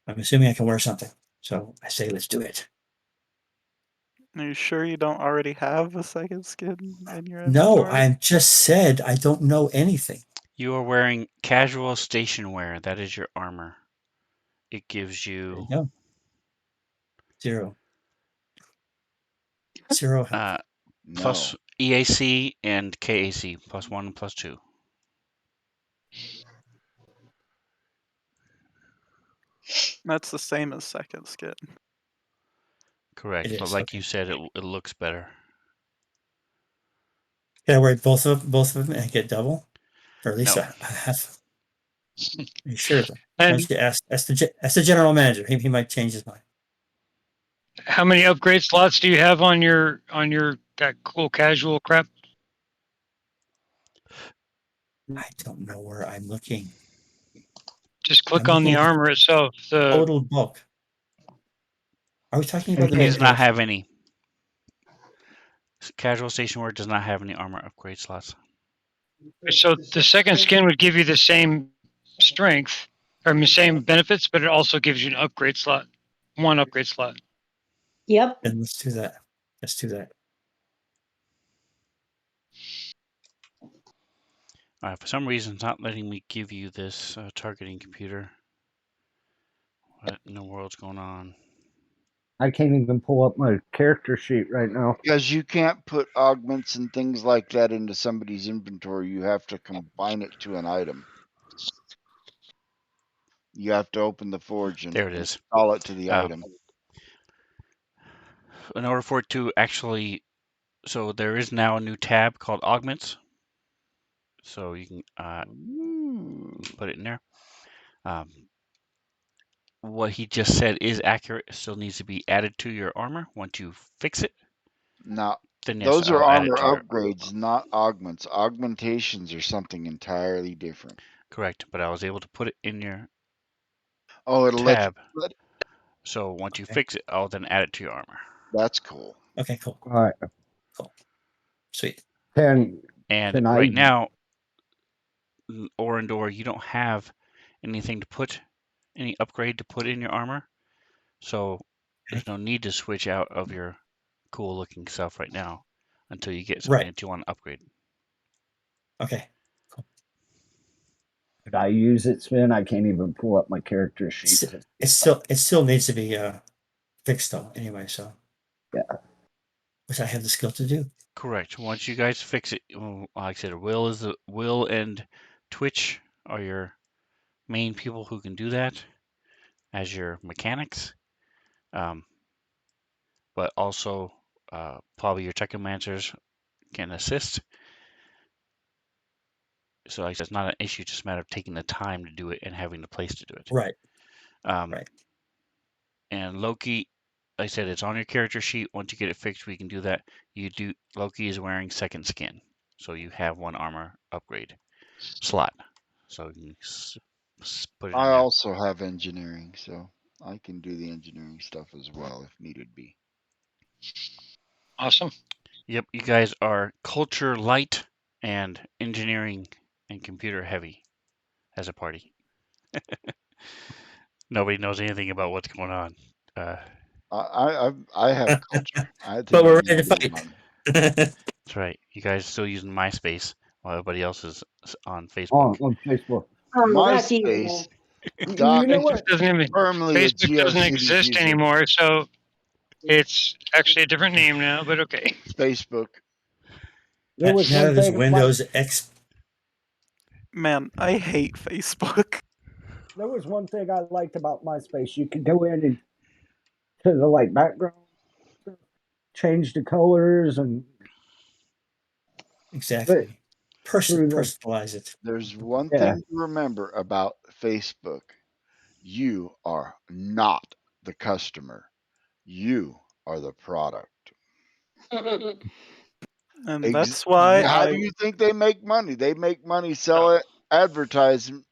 I'm assuming I can wear something. So I say let's do it. Are you sure you don't already have a second skin in your No, inventory? I just said I don't know anything. You are wearing casual station wear. That is your armor. It gives There you you go. 0. 0 health. No. plus EAC and KAC, +1 and +2. That's the same as second skin. Correct, It but is, like okay. you said, it looks better. Can I wear both of them and get double? Or at least No. a half? Are you sure? Why And don't you ask the general manager? He might change his mind. how many upgrade slots do you have on your that cool casual crap? I don't know where I'm looking. Just click I'm on the looking at armor itself. The total bulk. Are we talking about the He main does not page? have any. Casual station wear does not have any armor upgrade slots. so the second skin would give you the same strength, or same benefits, but it also gives you an upgrade slot, one upgrade slot. Yep. And let's do that. Let's do that. For some reason, it's not letting me give you this targeting computer. What in the world's going on? I can't even pull up my character sheet right now. Because you can't put augments and things like that into somebody's inventory. You have to combine it to an item. You have to open the forge and There it is. install it to the item. In order for it to actually, so there is now a new tab called Augments. So you can put it in there. What he just said is accurate. It still needs to be added to your armor. Once you fix it, Now, then yes, those are I'll add it armor to your. upgrades, not augments. Augmentations are something entirely different. Correct, but I was able to put it in your Oh, it'll tab. let you. So once you Okay. fix it, I'll then add it to your armor. That's cool. Okay, cool. All right. Sweet. And Can I- right now, Orindor, you don't have anything to put, any upgrade to put in your armor. So there's no need to switch out of your cool looking stuff right now until you get something Right. that you want to upgrade. Okay. Could I use it, Sven? I can't even pull up my character sheet. It still needs to be fixed though. Anyway, so Yeah. which I have the skill to do. Correct. Once you guys fix it, like I said, Will and Twitch are your main people who can do that as your mechanics. But also probably your Technomancers can assist. So like I said, it's not an issue, just a matter of taking the time to do it and having the place to do it. Right. Right. And Loki, like I said, it's on your character sheet. Once you get it fixed, we can do that. Loki is wearing second skin, so you have one armor upgrade slot. So you can put it in I there. also have engineering, so I can do the engineering stuff as well if needed be. Awesome. Yep, you guys are culture light and engineering and computer heavy as a party. Nobody knows anything about what's going on. I have culture. I think But we're I'm ready to number fight. one. That's right. You guys are still using MySpace while everybody else is on Facebook. On Facebook. Oh, that's MySpace. evil. Doc, You know what? Facebook doesn't even firmly a Facebook doesn't GeoCities exist user. anymore, so it's actually a different name now. But okay. Facebook. There was Now one there's thing. Windows X. Man, I hate Facebook. There was one thing I liked about MySpace. You could go in and to the background, change the colors, and Exactly. Through the- Personalize it. There's one Yeah. thing to remember about Facebook. You are not the customer. You are the product. And that's why How I do you think they make money? They make money selling advertising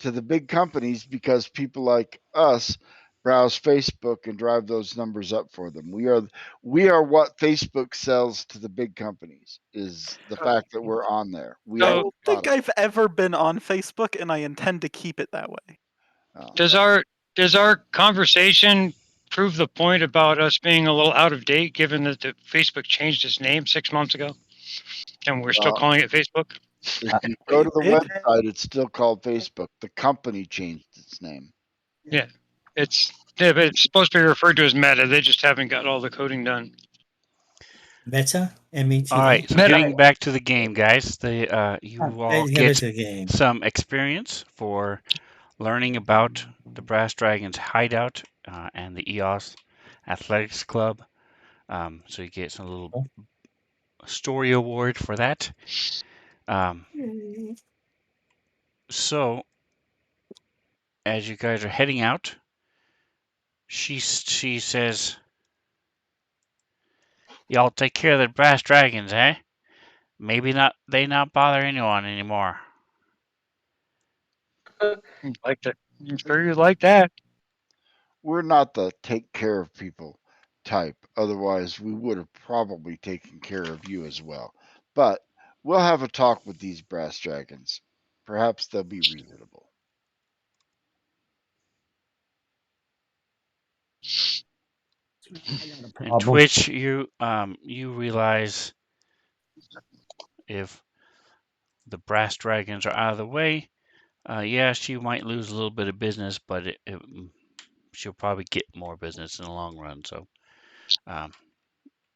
to the big companies because people like us browse Facebook and drive those numbers up for them. We are what Facebook sells to the big companies, is the fact that we're on there. We So- are I the don't think product. I've ever been on Facebook, and I intend to keep it that way. Oh. Does our conversation prove the point about us being a little out of date, given that the Facebook changed its name 6 months ago, and we're still Well, calling it Facebook? If you go to the It- website, it's still called Facebook. The company changed its name. But it's supposed to be referred to as Meta. They just haven't got all the coding done. Meta, META. All right, so Meta. getting back to the game, guys. You all Get get into the game. some experience for learning about the Brass Dragons hideout and the EOS Athletics Club. So you get some little story award for that. So as you guys are heading out, she says, "Y'all take care of the Brass Dragons, eh? Maybe they not bother anyone anymore." Like that. I'm sure you like that. We're not the take care of people type. Otherwise, we would have probably taken care of you as well. But we'll have a talk with these brass dragons. Perhaps they'll be reasonable. I got a And problem. Twitch, you realize if the brass dragons are out of the way, yeah, she might lose a little bit of business, but she'll probably get more business in the long run. So, like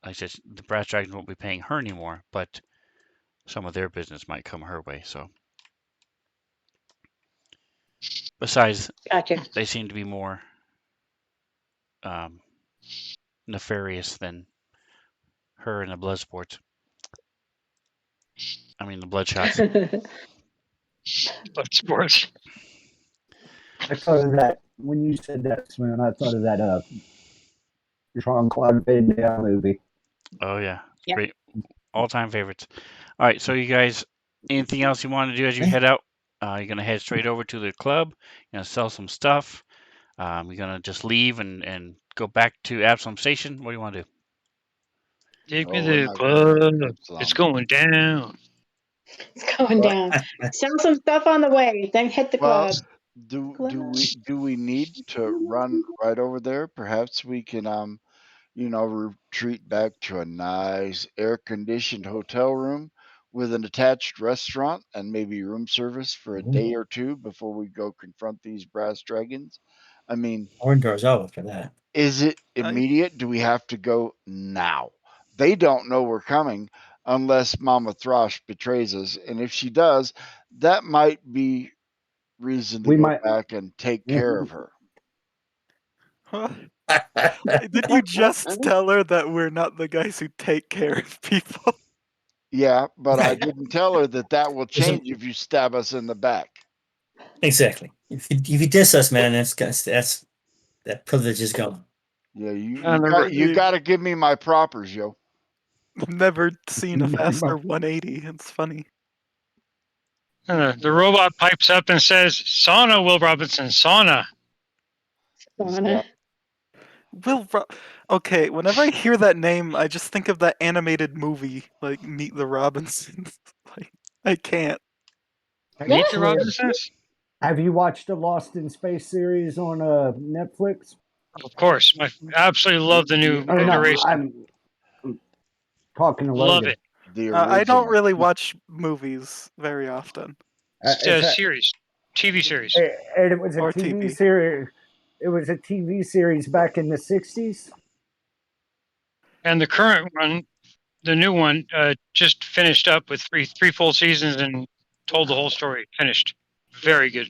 I said, the brass dragons won't be paying her anymore, but some of their business might come her way. So, besides, Gotcha. they seem to be more nefarious than her in the blood sports. I mean, the bloodshots. Blood sports. I thought of that when you said that, Spoon. I thought of that Jean-Claude Van Damme movie. Oh yeah, Yep. great, all-time favorites. All right, so you guys, anything else you want to do as you Yeah. head out? You're gonna head straight over to the club. You're gonna sell some stuff. You're gonna just leave and go back to Absalom Station. What do you want to do? Take me Oh, to we're the not going to club. Absalom. It's going down. It's going down. Sell some stuff on the way, then hit the Well, club. do we need to run right over there? Perhaps we can retreat back to a nice air-conditioned hotel room with an attached restaurant and maybe room service for a day or two before we go confront these brass dragons. I mean, Orindor's over for that. is it immediate? Do we have to go now? They don't know we're coming unless Mama Throsh betrays us, and if she does, that might be reason to We go might. back and take care of her. Huh? Did you just tell her that we're not the guys who take care of people? Yeah, but I Right. didn't tell her that will There's a- change if you stab us in the back. Exactly. If you diss us, man, that's that privilege is gone. Yeah, And the you got to give me my propers, yo. Never seen a faster 180. It's funny. the robot pipes up and says, "Sauna, Will Robinson, sauna." Sauna. Okay, whenever I hear that name, I just think of that animated movie, like Meet the Robinsons. Like, I can't. Meet the Yeah. Robinsons. Have you watched the Lost in Space series on Netflix? Of course, I absolutely love the new Or no, iteration. I'm talking to Love Logan. it. The I don't original. really watch movies very often. It's a series, TV series, And it was a Or TV TV. series. It was a TV series back in the 60s. and the current one, the new one, just finished up with three full seasons and told the whole story. Finished. Very good.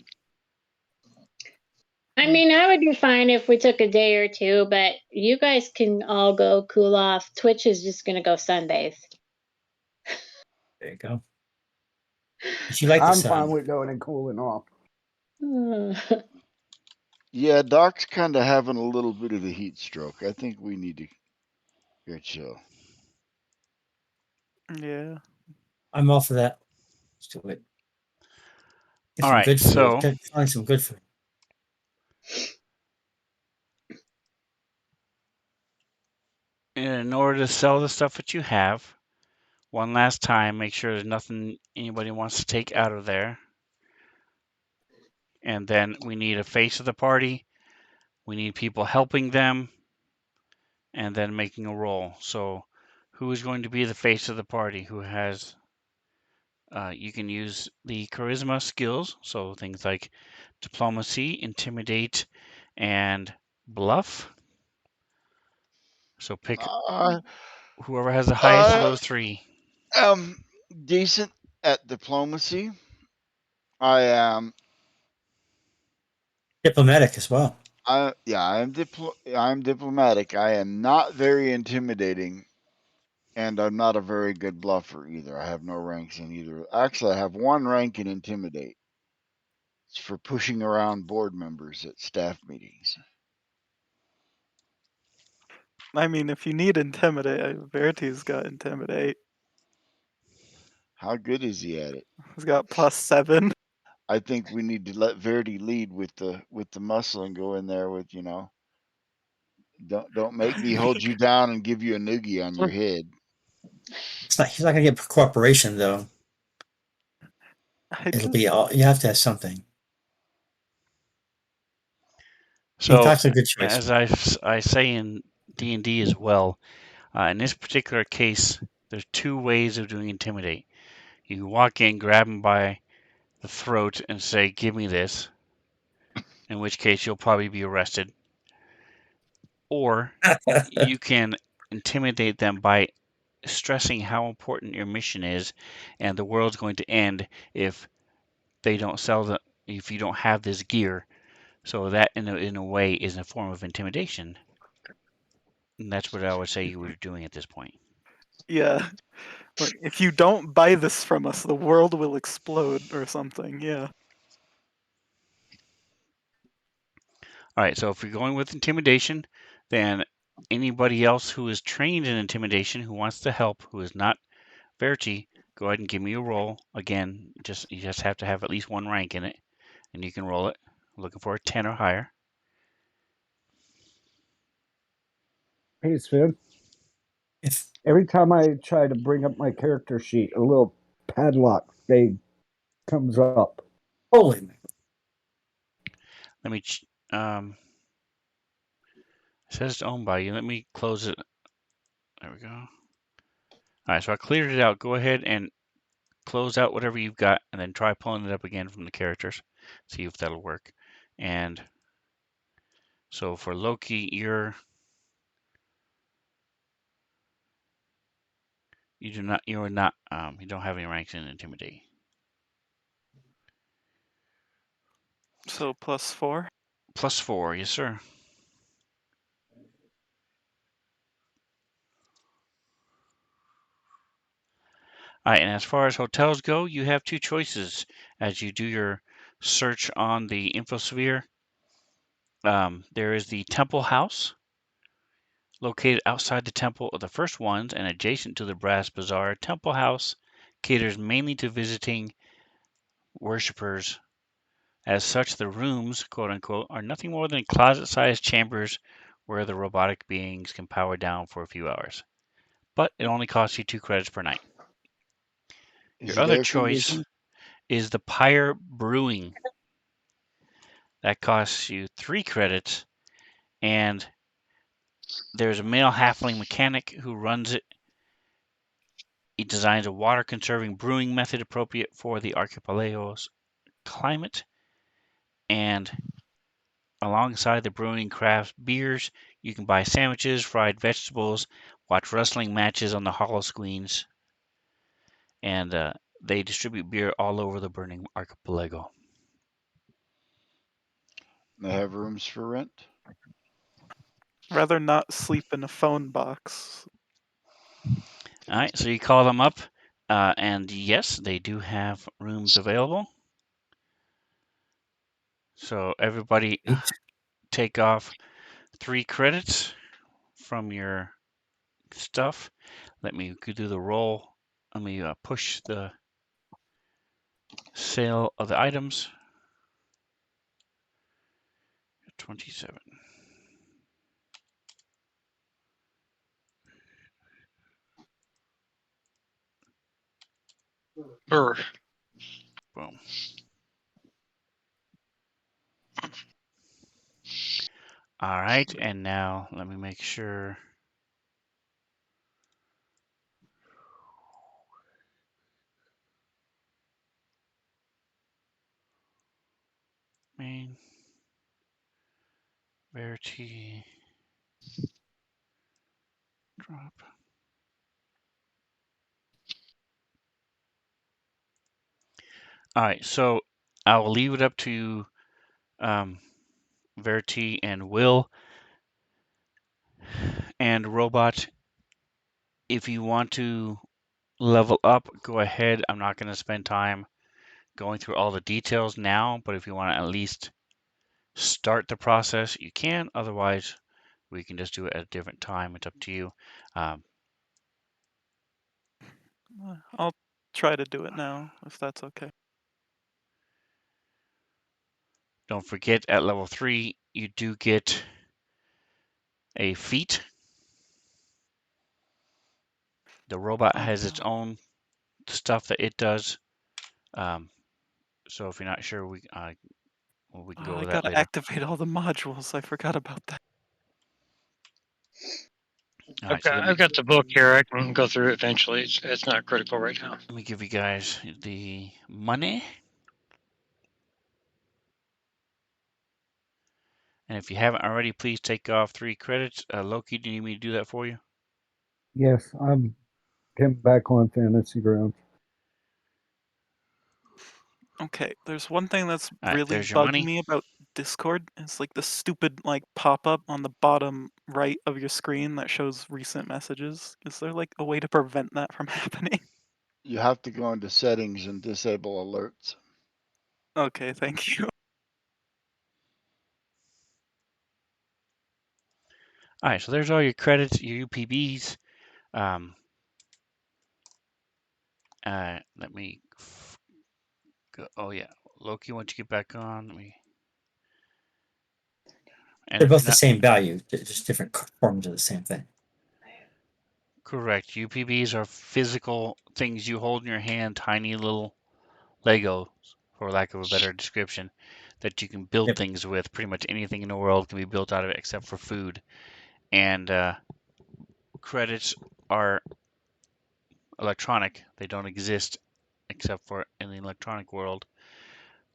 I mean, I would be fine if we took a day or two, but you guys can all go cool off. Twitch is just gonna go sunbathe. There you go. She liked the I'm sun. fine with going and cooling off. Yeah, Doc's kind of having a little bit of a heat stroke. I think we need to go chill. Yeah. I'm all for that. Let's do it. Get All some right, good food. so Find some good food. in order to sell the stuff that you have, one last time, make sure there's nothing anybody wants to take out of there. And then we need a face of the party. We need people helping them, and then making a roll. So, who is going to be the face of the party? Who has? You can use the charisma skills, so things like diplomacy, intimidate, and bluff. So pick whoever has the highest of those three. Decent at diplomacy. I am. Diplomatic as well. I'm diplomatic. I am not very intimidating, and I'm not a very good bluffer either. I have no ranks in either. Actually, I have one rank in intimidate. It's for pushing around board members at staff meetings. I mean, if you need intimidate, Verti's got intimidate. How good is he at it? He's got +7. I think we need to let Verti lead with the muscle and go in there with don't make me hold you down and give you a noogie on your head. He's not gonna get cooperation though. It'll be all you have to have something. So, Doc's a good choice. as I say in D&D as well. In this particular case, there's two ways of doing Intimidate. You can walk in, grab him by the throat, and say, "Give me this," in which case you'll probably be arrested. Or you can intimidate them by stressing how important your mission is, and the world's going to end if they don't if you don't have this gear. So that, in a way, is a form of intimidation. And that's what I would say you were doing at this point. Yeah. Like, if you don't buy this from us, the world will explode or something. Yeah. All right, so if you're going with intimidation, then anybody else who is trained in intimidation who wants to help, who is not Verti, go ahead and give me a roll. Again, you just have to have at least one rank in it, and you can roll it. I'm looking for a 10 or higher. Hey, Sven. If Every time I try to bring up my character sheet, a little padlock thing comes up. holy man. Let me. It says it's owned by you. Let me close it. There we go. All right, so I cleared it out. Go ahead and close out whatever you've got, and then try pulling it up again from the characters. See if that'll work. And so for Loki, you don't have any ranks in Intimidate. So +4. +4, yes sir. All right, and as far as hotels go, you have two choices as you do your search on the infosphere. There is the Temple House, located outside the Temple of the First Ones and adjacent to the Brass Bazaar. Temple House caters mainly to visiting worshippers. As such, the rooms, quote unquote, are nothing more than closet-sized chambers where the robotic beings can power down for a few hours. But it only costs you 2 credits per night. Is Your it other air choice conditioned? is the Pyre Brewing. That costs you 3 credits, and there's a male halfling mechanic who runs it. He designs a water-conserving brewing method appropriate for the archipelago's climate, and alongside the brewing craft beers, you can buy sandwiches, fried vegetables, watch wrestling matches on the hollow screens, and they distribute beer all over the burning archipelago. They have rooms for rent? Rather not sleep in a phone box. All right, so you call them up, and yes, they do have rooms available. So everybody take off 3 credits from your stuff. Let me do the roll. Let me push the sale of the items. 27. Brr. Boom. All right, and now let me make sure. Main. Verti. Drop. All right, so I will leave it up to Verti and Will and Robot. If you want to level up, go ahead. I'm not going to spend time going through all the details now, but if you want to at least start the process, you can. Otherwise, we can just do it at a different time. It's up to you. I'll try to do it now, if that's okay. Don't forget, at level 3, you do get a feat. The robot has its own stuff that it does. So if you're not sure, we can go I over that gotta later. activate all the modules. I forgot about that. All right, so I've got the book here. I can go through it eventually. It's not critical right now. let me give you guys the money. And if you haven't already, please take off 3 credits. Loki, do you need me to do that for you? Yes, I'm getting back on fantasy ground. Okay, there's one thing that's All right, really there's your bugged money. me about Discord. It's like the stupid like pop-up on the bottom right of your screen that shows recent messages. Is there like a way to prevent that from happening? You have to go into settings and disable alerts. Okay, thank you. All right, so there's all your credits, your UPBs. Let me go. Oh yeah, Loki, once you get back on, let me. And They're if you're both the not same value, just different forms of the same thing. correct, UPBs are physical things you hold in your hand, tiny little Legos, for lack of a better description, that you can build Yep. things with. Pretty much anything in the world can be built out of it except for food. And credits are electronic. They don't exist except for in the electronic world.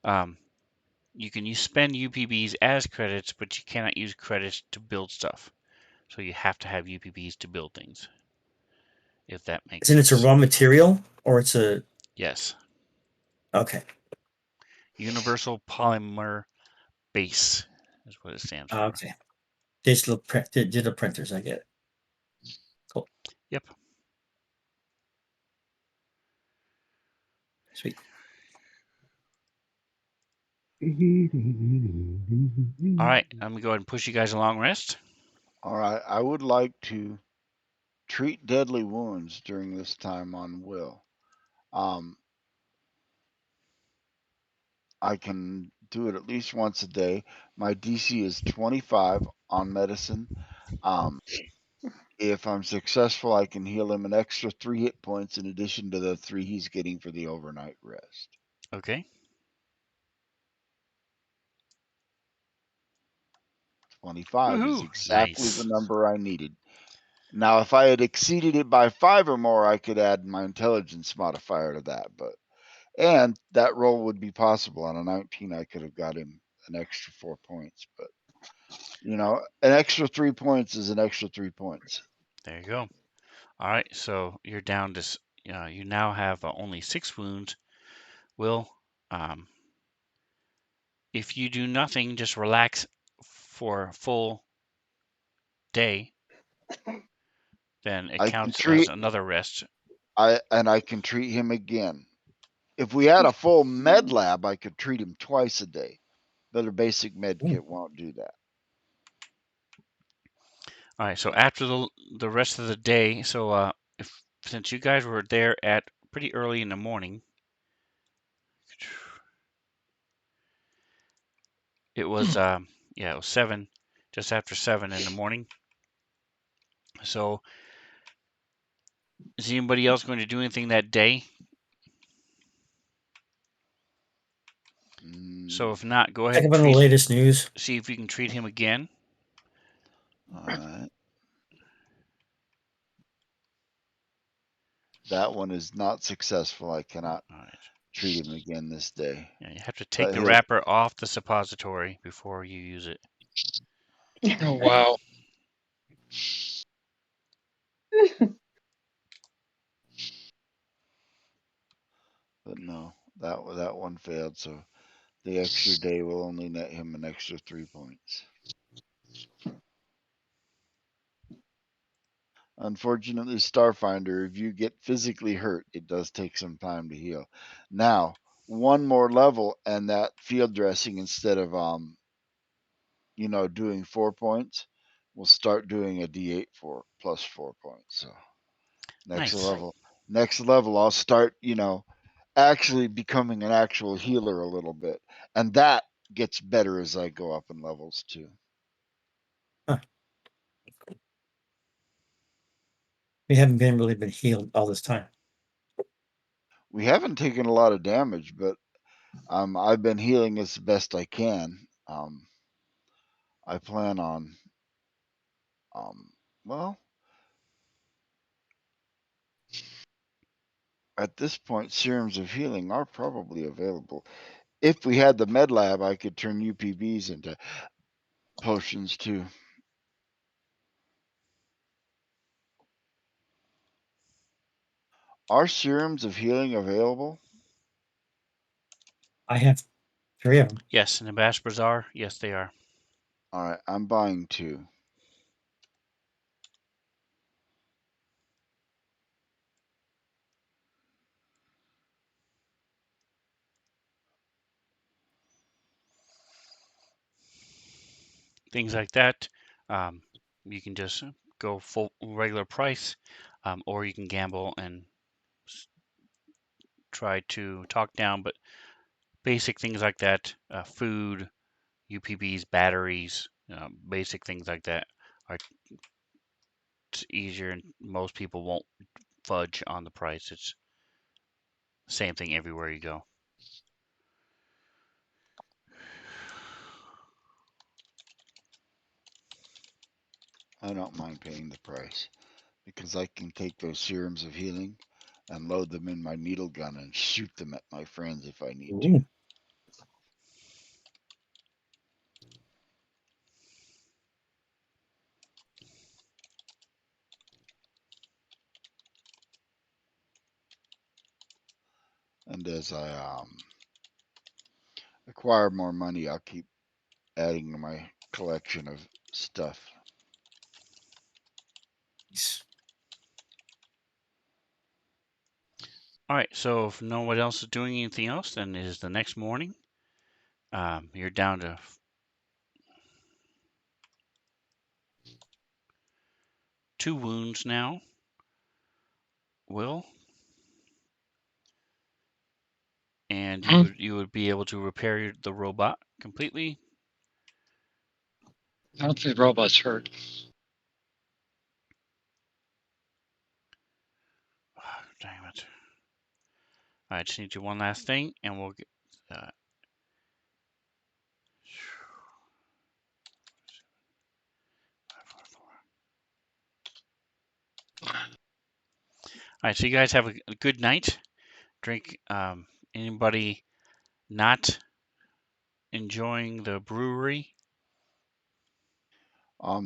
Um, you can spend UPBs as credits, but you cannot use credits to build stuff. So you have to have UPBs to build things, if that makes Isn't it a sense. raw material or it's a Yes. okay? Universal Polymer Base is what it stands for. Okay. Digital printers. I get it. Cool. Yep. Sweet. All right. I'm going to go ahead and push you guys along rest. All right, I would like to treat deadly wounds during this time on Will. I can do it at least once a day. My DC is 25 on medicine. If I'm successful, I can heal him an extra 3 hit points in addition to the 3 he's getting for the overnight rest. Okay. 25 is Woohoo. exactly the Nice. number I needed. Now, if I had exceeded it by 5 or more, I could add my intelligence modifier to that, and that roll would be possible. On a 19, I could have got him an extra 4 points, but an extra 3 points is an extra 3 points. There you go. All right. So you're down to, you now have only 6 wounds. Will, if you do nothing, just relax for a full day, then it I can counts as treat another rest. I can treat him again. If we had a full med lab, I could treat him twice a day, but a basic med kit won't do that. All right. So after the rest of the day, so since you guys were there at pretty early in the morning, it was it was 7, just after 7 in the morning. So is anybody else going to do anything that day? So if not, go ahead Check and up on the treat. latest news. See if you can treat him again. All right. That one is not successful. I cannot All right. treat him again this day. Yeah, you have to take But the wrapper off the suppository before you use it. Oh wow. But no, that one failed. So the extra day will only net him an extra 3 points. Unfortunately, Starfinder, if you get physically hurt, it does take some time to heal. Now, one more level, and that field dressing, instead of doing 4 points, we'll start doing a D8 for plus 4 points. So next Nice. level, I'll start, actually becoming an actual healer a little bit, and that gets better as I go up in levels too. We haven't really been healed all this time. We haven't taken a lot of damage, but I've been healing as best I can. I plan on, well, At this point, serums of healing are probably available. If we had the med lab, I could turn UPBs into potions too. Are serums of healing available? I have 3 of them. Yes, in the Bash Bazaar, yes, they are. All right, I'm buying 2. Things like that. You can just go full regular price, or you can gamble and try to talk down. But basic things like that, food, UPBs, batteries, basic things like that are easier, and most people won't fudge on the price. It's the same thing everywhere you go. I don't mind paying the price because I can take those serums of healing and load them in my needle gun and shoot them at my friends if I need to. Ooh. And as I acquire more money, I'll keep adding to my collection of stuff. Nice. All right, so if no one else is doing anything else, then it is the next morning. You're down to 2 wounds now. Will, and you would be able to repair the robot completely. I don't think the robot's hurt. Damn it. I just need you one last thing, and we'll get. All right, so you guys have a good night. Drink. Anybody not enjoying the brewery?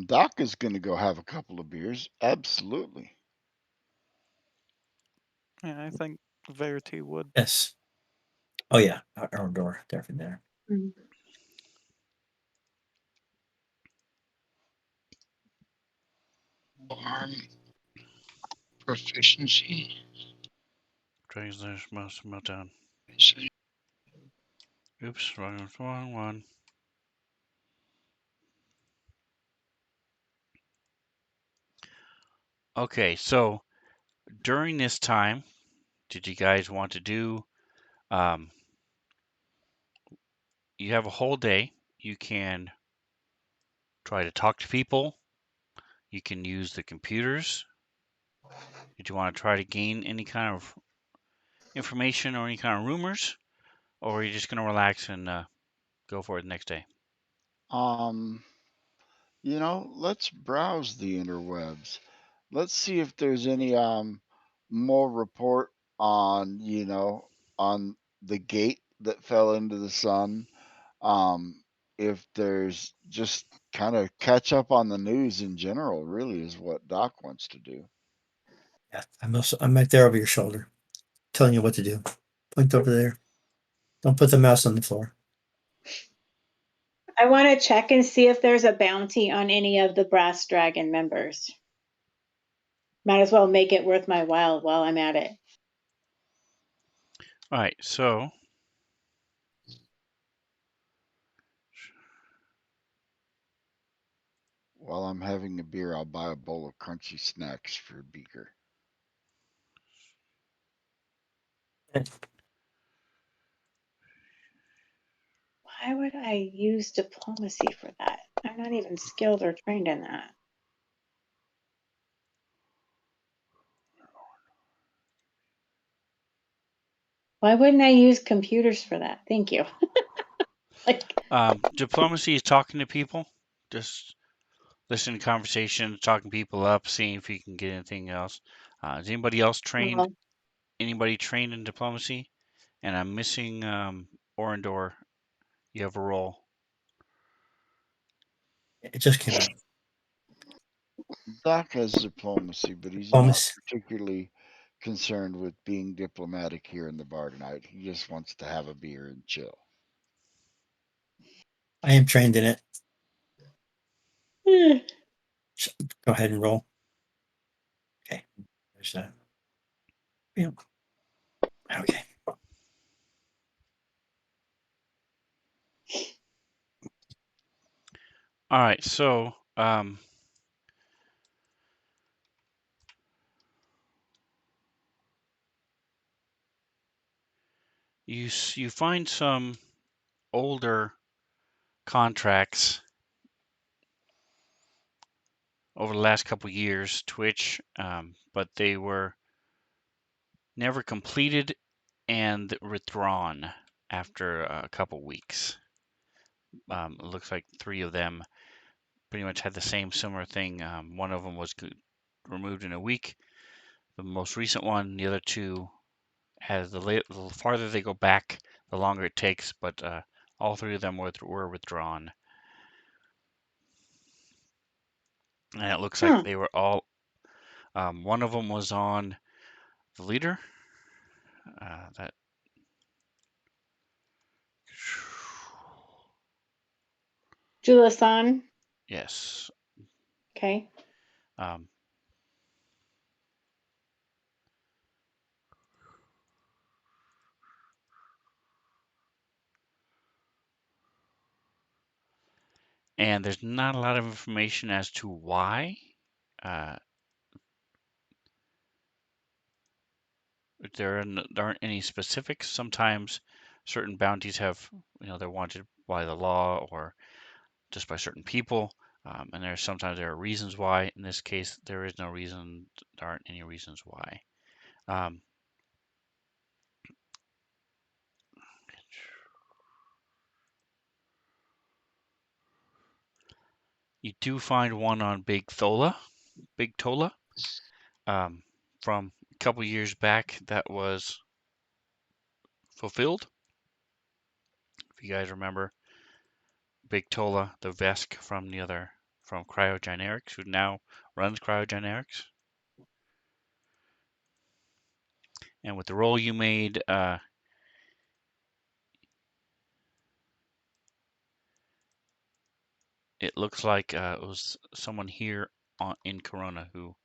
Doc is going to go have a couple of beers. Absolutely. Yeah, I think Verti would. Yes. Oh yeah, Orindor, definitely there. Mm. Arm proficiency. Translation most meltdown. So Oops, wrong one. Okay, so during this time, did you guys want to do? You have a whole day. You can try to talk to people. You can use the computers. Did you want to try to gain any kind of information or any kind of rumors, or are you just going to relax and go for it the next day? Let's browse the interwebs. Let's see if there's any more report on, on the gate that fell into the sun. If there's just kind of catch up on the news in general, really is what Doc wants to do. Yeah, I'm right there over your shoulder, telling you what to do. Point over there. Don't put the mouse on the floor. I want to check and see if there's a bounty on any of the Brass Dragon members. Might as well make it worth my while I'm at it. All right, so While I'm having a beer, I'll buy a bowl of crunchy snacks for Beaker. Why would I use diplomacy for that? I'm not even skilled or trained in that. Why wouldn't I use computers for that? Thank you. diplomacy is talking to people, just listening to conversations, talking people up, seeing if you can get anything else. Is anybody else trained? anybody trained in diplomacy, and I'm missing Orindor. You have a role. It just came out. Doc has diplomacy, but he's not Almost. particularly concerned with being diplomatic here in the bar tonight. He just wants to have a beer and chill. I am trained in it. Hmm. Go ahead and roll. Okay. There's that. Yeah. Okay. All right, so you find some older contracts over the last couple years, Twitch, but they were never completed and withdrawn after a couple weeks. It looks like 3 of them pretty much had the same similar thing. One of them was removed in a week. The most recent one, the other 2 has the farther they go back, the longer it takes. But all 3 of them were withdrawn, and it looks like they were all. One of them was on the leader. That Julasan. yes. Okay. And there's not a lot of information as to why. There aren't any specifics. Sometimes certain bounties have, they're wanted by the law or just by certain people. And sometimes there are reasons why. In this case, there is no reason. There aren't any reasons why. You do find one on Big Tola, from a couple years back that was fulfilled. If you guys remember, Big Tola, the Vesk from Cryogenerics, who now runs Cryogenerics. And with the roll you made, it looks like it was someone here in Corona who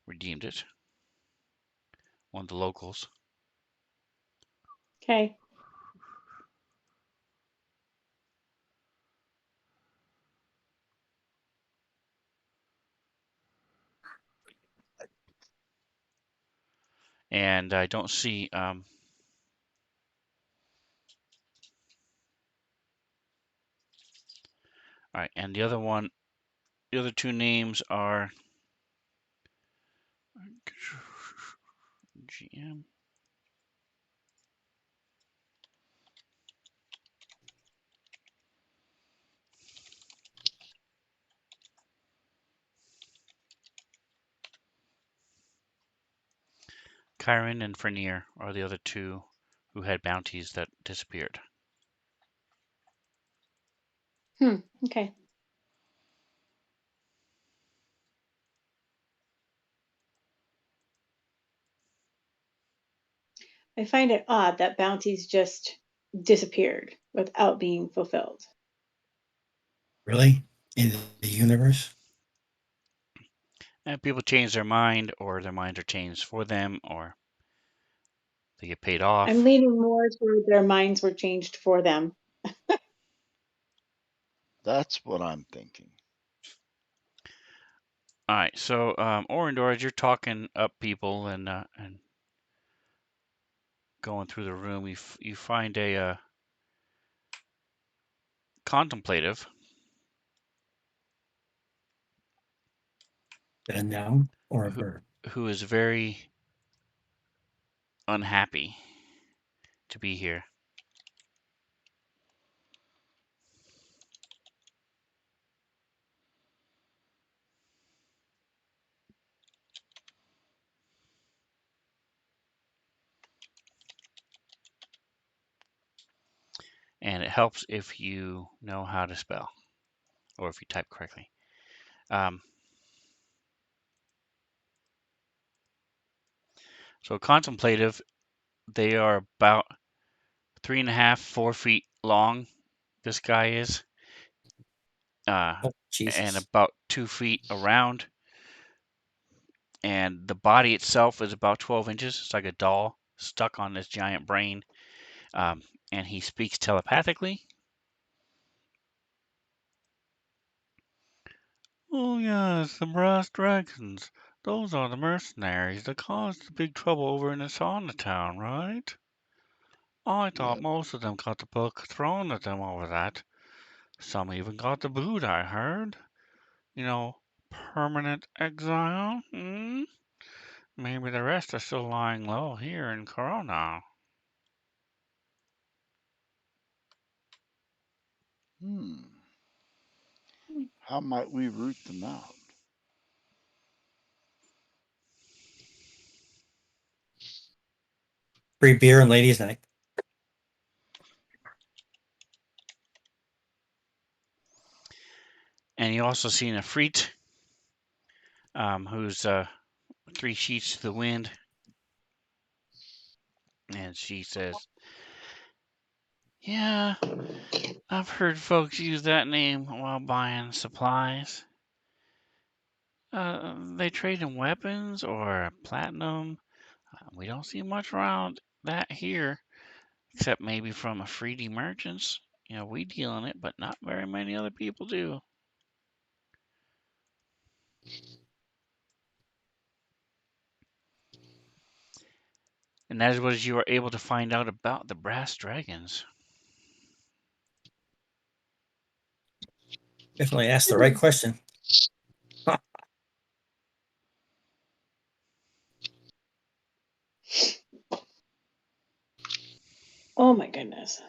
redeemed it. One of the locals. Okay. And I don't see. All right, and the other 2 names are GM. Kyron and Fernier are the other 2 who had bounties that disappeared. Okay. I find it odd that bounties just disappeared without being fulfilled. Really? In the universe? And people change their mind, or their minds are changed for them, or they get paid off. I'm leaning more toward their minds were changed for them. That's what I'm thinking. All right, so Orindor, as you're talking up people and going through the room, you find a contemplative A noun or a who verb? who is very unhappy to be here. helps if you know how to spell or if you type correctly. So contemplative, they are about 3.5, 4 feet long. This guy is, Oh, and Jesus. about 2 feet around. And the body itself is about 12 inches. It's like a doll stuck on this giant brain. And he speaks telepathically. Oh, yes, the brass dragons. Those are the mercenaries that caused the big trouble over in the sauna town, right? I thought Yep. most of them got the book thrown at them over that. Some even got the boot, I heard. You know, permanent exile? Hmm? Maybe the rest are still lying low here in Corona. How might we root them out? Free beer and ladies' night. And you also see Nefrit, who's 3 sheets to the wind. And she says, yeah, I've heard folks use that name while buying supplies. They trade in weapons or platinum. We don't see much around that here, except maybe from Afridi merchants. You know, we deal in it, but not very many other people do. And that is what you are able to find out about the brass dragons. Definitely asked the right question. Oh my goodness.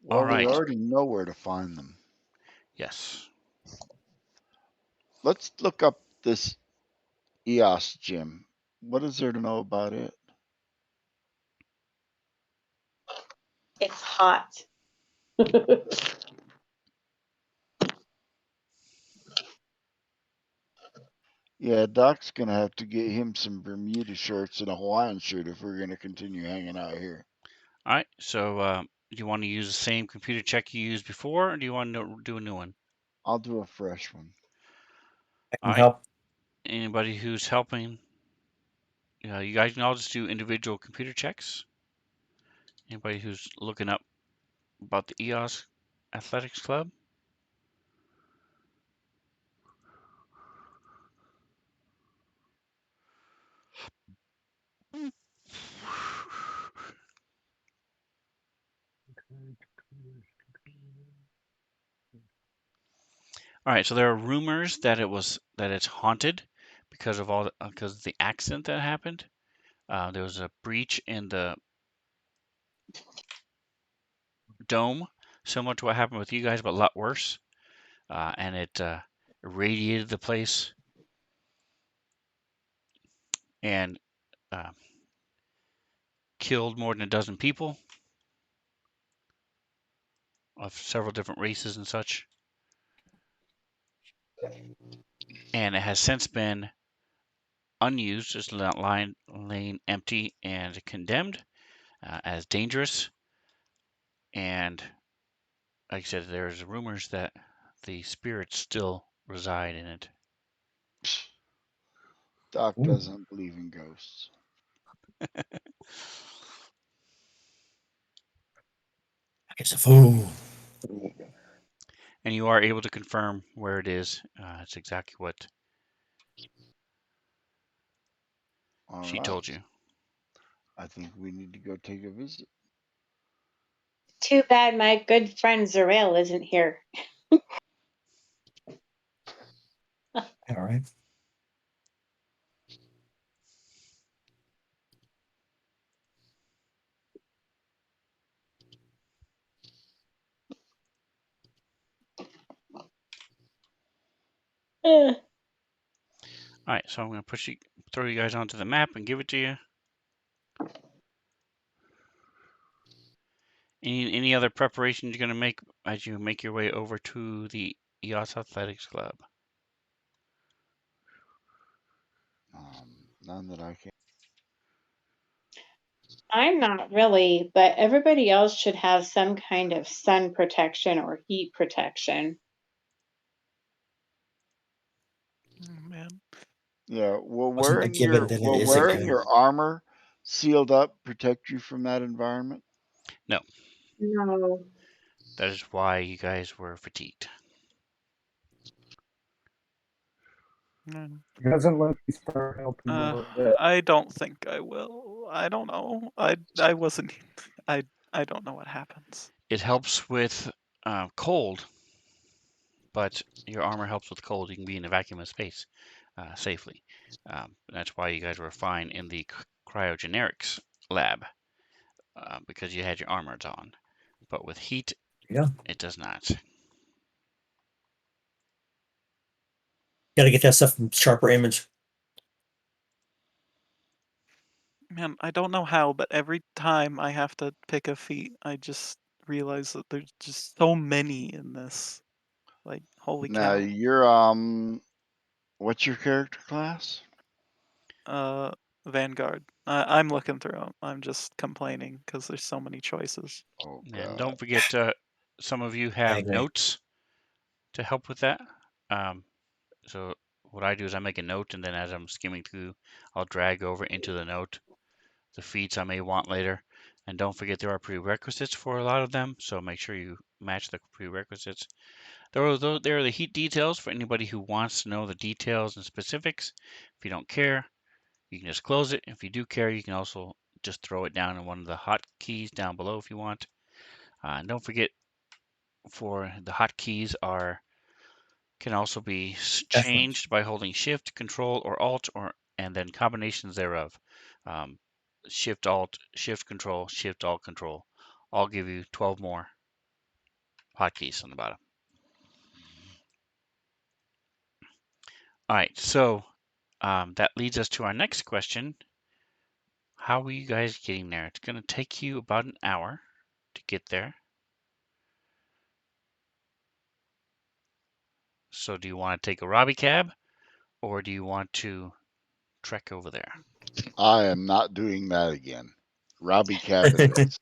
All Well, we right. already know where to find them. Yes. Let's look up this EOS gym. What is there to know about it? It's hot. Yeah, Doc's gonna have to get him some Bermuda shorts and a Hawaiian shirt if we're gonna continue hanging out here. All right. So, do you want to use the same computer check you used before, or do you want to do a new one? I'll do a fresh one. I All can right. help. Anybody who's helping, you guys can all just do individual computer checks. Anybody who's looking up about the EOS Athletics Club? All right, so there are rumors that it's haunted because of because of the accident that happened. There was a breach in the dome, similar to what happened with you guys, but a lot worse. And it irradiated the place and uh, killed more than a dozen people of several different races and such. And it has since been unused, just laying empty and condemned as dangerous. And like I said, there's rumors that the spirits still reside in it. Doc Ooh. doesn't believe in ghosts. I guess a fool. And you are able to confirm where it is. It's exactly what All she right. told you. I think we need to go take a visit. Too bad my good friend Zarel isn't here. All right. Ugh. All right, so I'm going to throw you guys onto the map and give it to you. Any other preparations you're going to make as you make your way over to the EOS Athletics Club? None that I can. I'm not really, but everybody else should have some kind of sun protection or heat protection. Oh, man. Yeah, Wasn't a given that it is a wearing good. your armor sealed up protect you from that environment? No, No. that is why you guys were fatigued. Mm. Doesn't Loki start helping a little bit? I don't think I will. I don't know. I wasn't. I don't know what happens. It helps with cold, but your armor helps with cold. You can be in a vacuum of space safely. That's why you guys were fine in the cryogenics lab because you had your armors on. But with heat, Yeah. it does not. Got to get that stuff from Sharper Image. Man, I don't know how, but every time I have to pick a feat, I just realize that there's just so many in this. Like, holy Now cow. you're what's your character class? Vanguard. I'm looking through them. I'm just complaining because there's so many choices. Oh And god. don't forget, some of you I have agree. notes to help with that. So what I do is I make a note, and then as I'm skimming through, I'll drag over into the note the feats I may want later. And don't forget there are prerequisites for a lot of them, so make sure you match the prerequisites. There are the heat details for anybody who wants to know the details and specifics. If you don't care, you can just close it. If you do care, you can also just throw it down in one of the hotkeys down below if you want. And don't forget, for the hotkeys can also be Definitely. changed by holding Shift, Control, or Alt, and then combinations thereof. Um, Shift Alt, Shift Control, Shift Alt Control. I'll give you 12 more hotkeys on the bottom. All right, so that leads us to our next question. How are you guys getting there? It's going to take you about an hour to get there. So do you want to take a Robbie cab, or do you want to trek over there? I am not doing that again. Robbie Cab it is.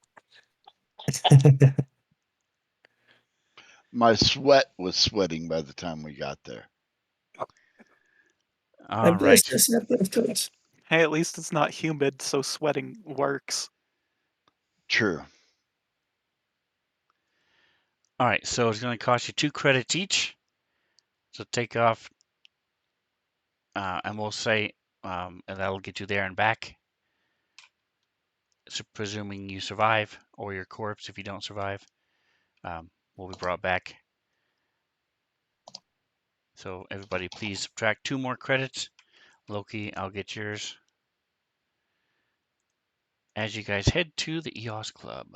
My sweat was sweating by the time we got there. All right. Hey, at least it's not humid, so sweating works. True. All right, so it's going to cost you 2 credits each. So take off, and we'll say, and that'll get you there and back. So presuming you survive, or your corpse, if you don't survive, will be brought back. So everybody, please subtract 2 more credits. Loki, I'll get yours. As you guys head to the EOS Club.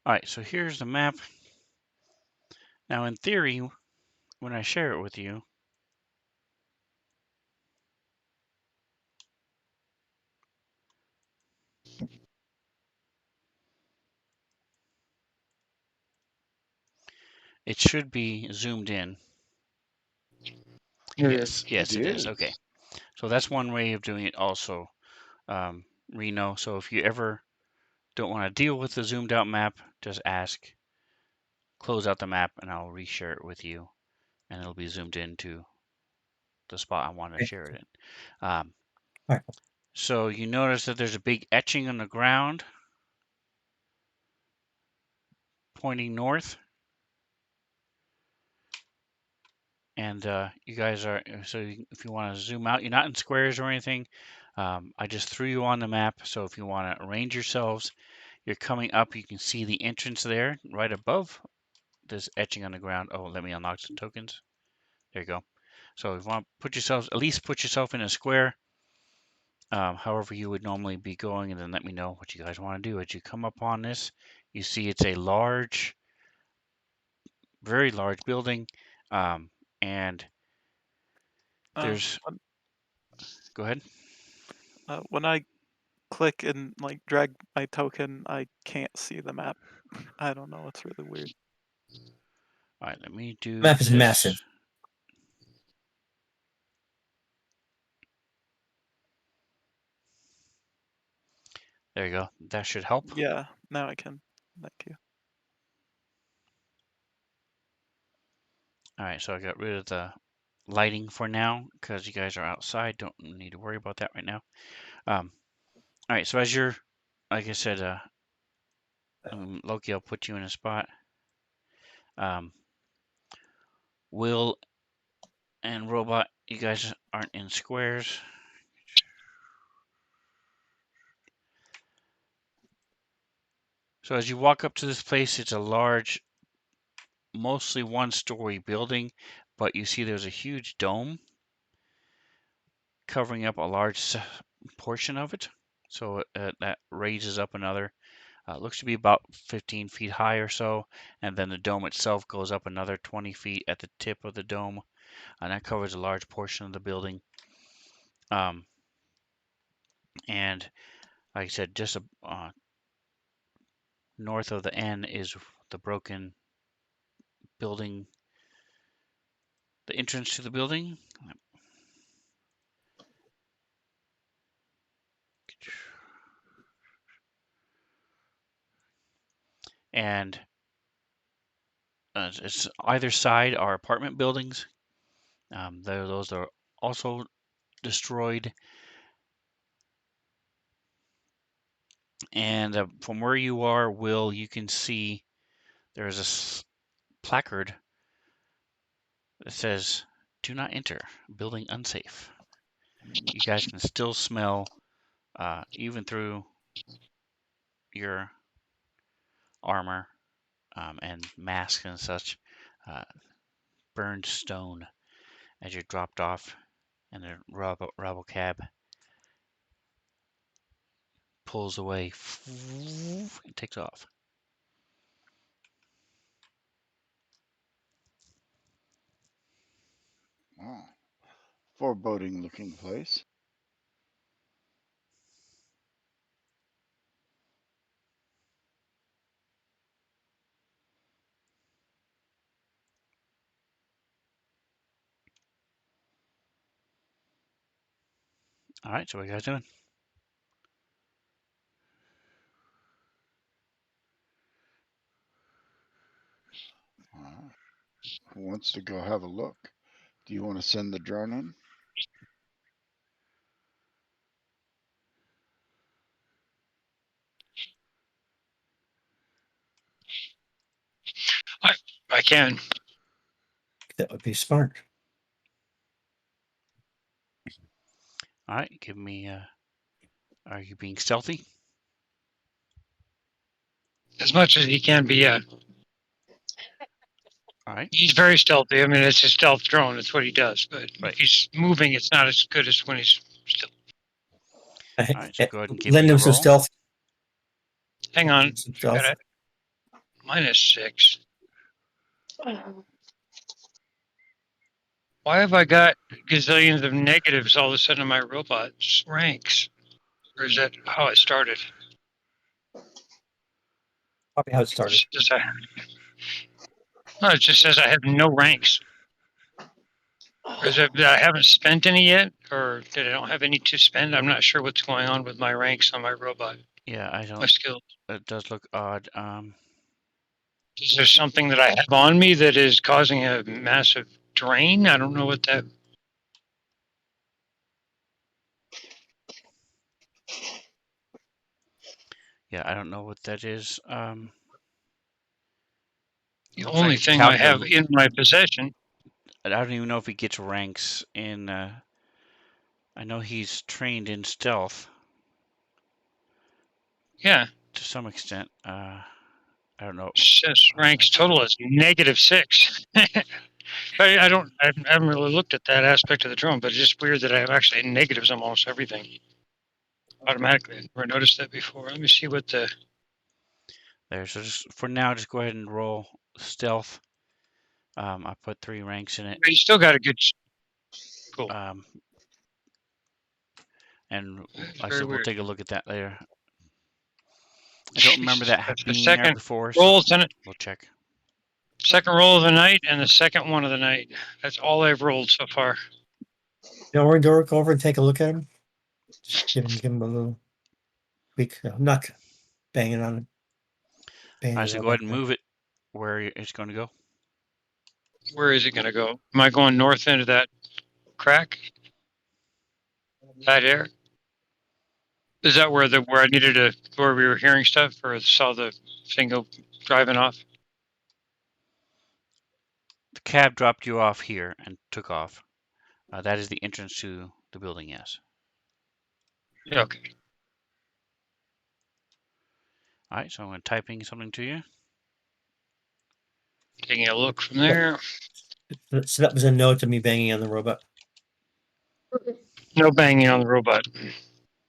All right, so here's the map. Now, in theory, when I share it with you, it should be zoomed in. Yes, yes, it is. Okay, so that's one way of doing it also, Reno. So if you ever don't want to deal with the zoomed out map, just ask, close out the map, and I'll reshare it with you, and it'll be zoomed into the spot I want to share it in. Alright. So you notice that there's a big etching on the ground pointing north. And you guys are, so if you want to zoom out, you're not in squares or anything. I just threw you on the map. So if you want to arrange yourselves, you're coming up, you can see the entrance there right above this etching on the ground. Oh, let me unlock the tokens. There you go. So if you want to put yourselves, at least put yourself in a square, however you would normally be going, and then let me know what you guys want to do. As you come upon this, you see it's a large, very large building, and there's. Go ahead. When I click and like drag my token, I can't see the map. I don't know. It's really weird. All right, let me do Map is this. massive. There you go. That should help. Yeah, now I can. Thank you. All right, so I got rid of the lighting for now because you guys are outside. Don't need to worry about that right now. All right, so as you're, like I said, Loki, I'll put you in a spot. Will and Robot, you guys aren't in squares. So as you walk up to this place, it's a large, mostly one-story building, but you see there's a huge dome covering up a large portion of it. So that raises up another, looks to be about 15 feet high or so, and then the dome itself goes up another 20 feet at the tip of the dome, and that covers a large portion of the building. And like I said, just north of the N is the broken building, the entrance to the building. And it's either side are apartment buildings. Those are also destroyed. And from where you are, Will, you can see there's a placard that says, "Do not enter. Building unsafe." You guys can still smell, even through your armor and masks and such, burned stone as you're dropped off, and the rubble cab pulls away and takes off. Wow. Foreboding looking place. All right, so what are you guys doing? Who wants to go have a look? Do you want to send the drone in? I can. That would be smart. All right, give me. Are you being stealthy? As much as he can be, yeah. All right. He's very stealthy. I mean, it's his stealth drone. That's what he does. But Right. if he's moving, it's not as good as when he's still. All right, so go ahead and give Lend me a him some roll. stealth. Hang on. Some I stealth. got it. -6. Why have I got gazillions of negatives all of a sudden in my robot's ranks? Or is that how it started? Probably how it started. No, it just says I have no ranks. Or is it that I haven't spent any yet? Or that I don't have any to spend? I'm not sure what's going on with my ranks on my robot. Yeah, I My don't. skills. It does look odd. Is there something that I have on me that is causing a massive drain? I don't know what that. Yeah, I don't know what that is. The Looks only like thing I have in my possession. I don't even know if he gets ranks in. I know he's trained in stealth. Yeah. To some extent. I don't know. Says ranks total is -6. I haven't really looked at that aspect of the drone, but it's just weird that I have actually negatives on almost everything automatically. I've never noticed that before. Let me see what the. There. So just for now, just go ahead and roll stealth. I put 3 ranks in it. You still got a good. Cool. And That's I very said we'll weird. take a look at that later. I don't remember that That's the being there second before, roll. so we'll check. Second roll of the night and the second one of the night. That's all I've rolled so far. Now, Orindor, go over and take a look at him. Just give him a little tweak. I'm not banging on it. All right, so go ahead and move it where it's going to go. Where is it going to go? Am I going north into that crack? That air? Is that where I needed to, where we were hearing stuff, or saw the thing go driving off? The cab dropped you off here and took off. That is the entrance to the building, yes. Yeah, okay. All right, so I'm typing something to you. Taking a look from there. So that was a no to me banging on the robot. No banging on the robot.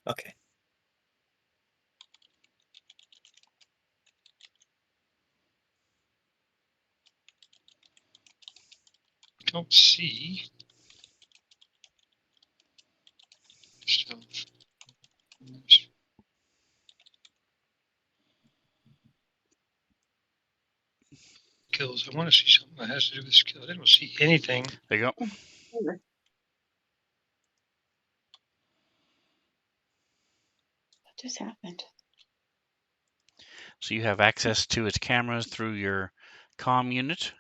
Okay. Don't see. Skills. I want to see something that has to do with skills. I don't see anything. There you go. What just happened? So you have access to its cameras through your comm unit.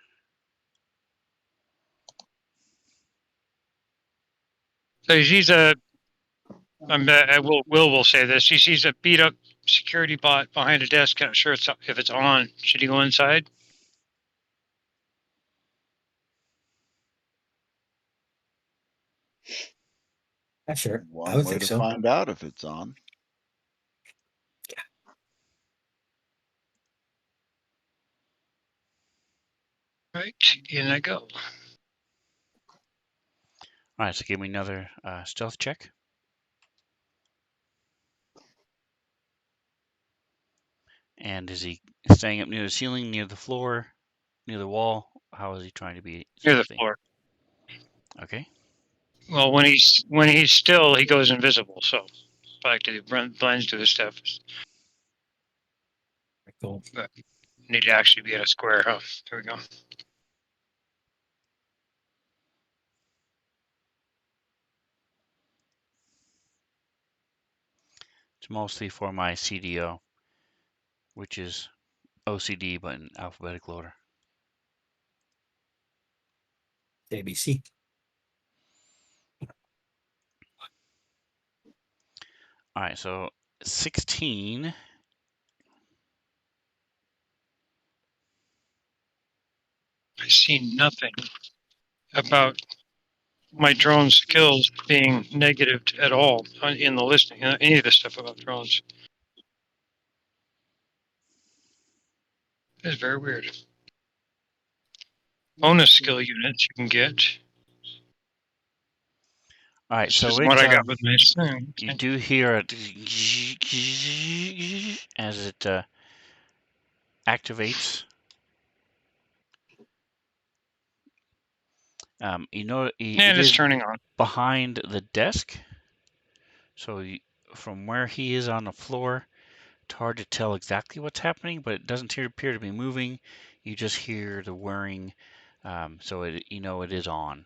So he sees will say this. He sees a beat up security bot behind a desk. Not sure if it's on. Should he go inside? Sure. I One would way think to so. find out if it's on. Right, in I go. All right, so give me another stealth check. And is he staying up near the ceiling, near the floor, near the wall? How is he trying to be Near the stealthy? floor. Okay. Well, when he's still, he goes invisible. So, like to blends to his stuff. Cool. But need to actually be in a square. Huh? There we go. It's mostly for my CDO, which is OCD, but in alphabetical order. ABC. All right, so 16. I see nothing about my drone skills being negative at all in the listing. Any of the stuff about drones. It's very weird. Bonus skill units you can get. All right, This so is it what I got with my thing. you do hear it as it activates. You know, And it's turning on. behind the desk. So from where he is on the floor, it's hard to tell exactly what's happening, but it doesn't appear to be moving. You just hear the whirring, so it is on,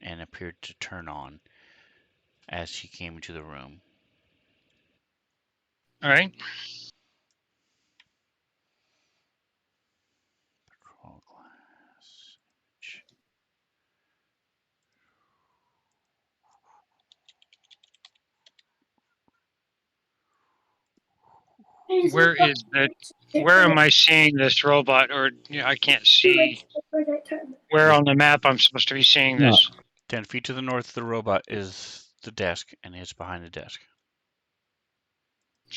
and appeared to turn on as he came into the room. All right. Patrol glass. Where is that? Where am I seeing this robot? Or I can't see where on the map I'm supposed to be seeing this. 10 feet to the north of the robot is the desk, and it's behind the desk.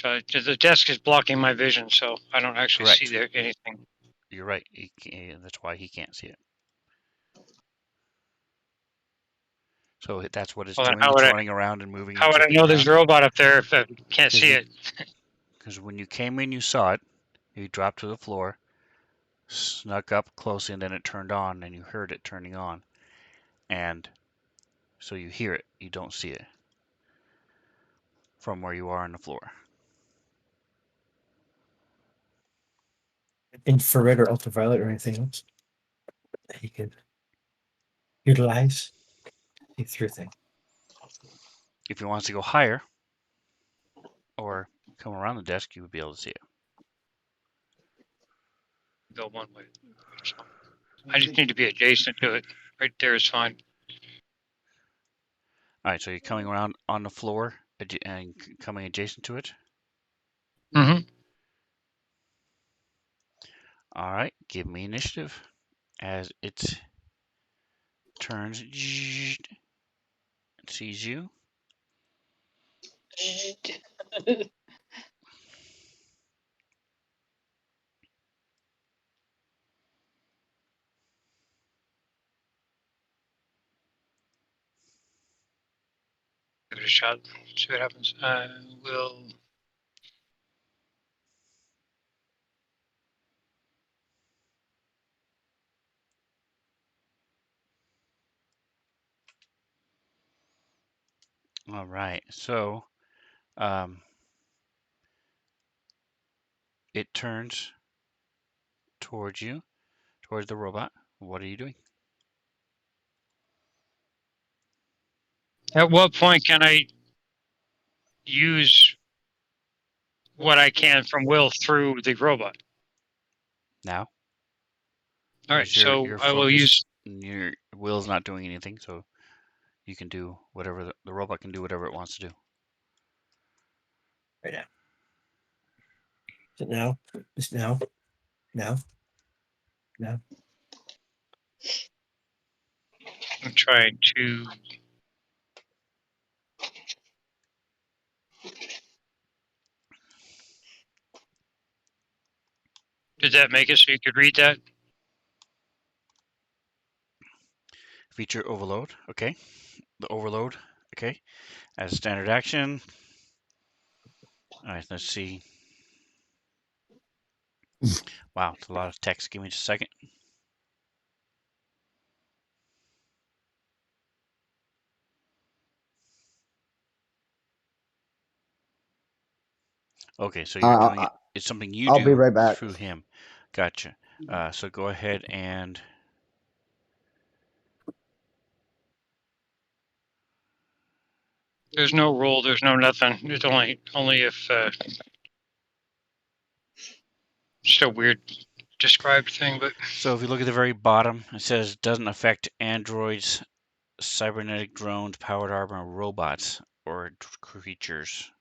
So the desk is blocking my vision, so I don't actually see Correct. there anything. You're right. That's why he can't see it. So that's what it's Well, then doing. It's running around and moving How and would I jumping know there's a around. robot up there if I can't see it? Because when you came in, you saw it. You dropped to the floor, snuck up close, and then it turned on, and you heard it turning on. And so you hear it. You don't see it from where you are on the floor. Infrared or ultraviolet or anything else that he could utilize. See through things. If he wants to go higher or come around the desk, you would be able to see it. Go one way. I just need to be adjacent to it. Right there is fine. All right, so you're coming around on the floor and coming adjacent to it. Mm-hmm. All right, give me initiative as it turns and sees you. Give it a shot. See what happens. I will. All right, so it turns towards you, towards the robot. What are you doing? At what point can I use what I can from Will through the robot? Now? All right, so I will use. Your will's not doing anything, so you can do whatever the robot can do whatever it wants to do. Right now. Is it now? Just now? Now? Now? I'm trying to. Did that make it so you could read that? Feature overload, okay. The overload, okay. As a standard action. All right, let's see. Wow, it's a lot of text. Give me just a second. Okay, so you're doing it. It's something you I'll do be right back. through him. Gotcha. So go ahead and There's no rule. There's no nothing. It's only if. Just a weird described thing, but. so if you look at the very bottom, it says doesn't affect androids, cybernetic drones, powered armor, robots, or creatures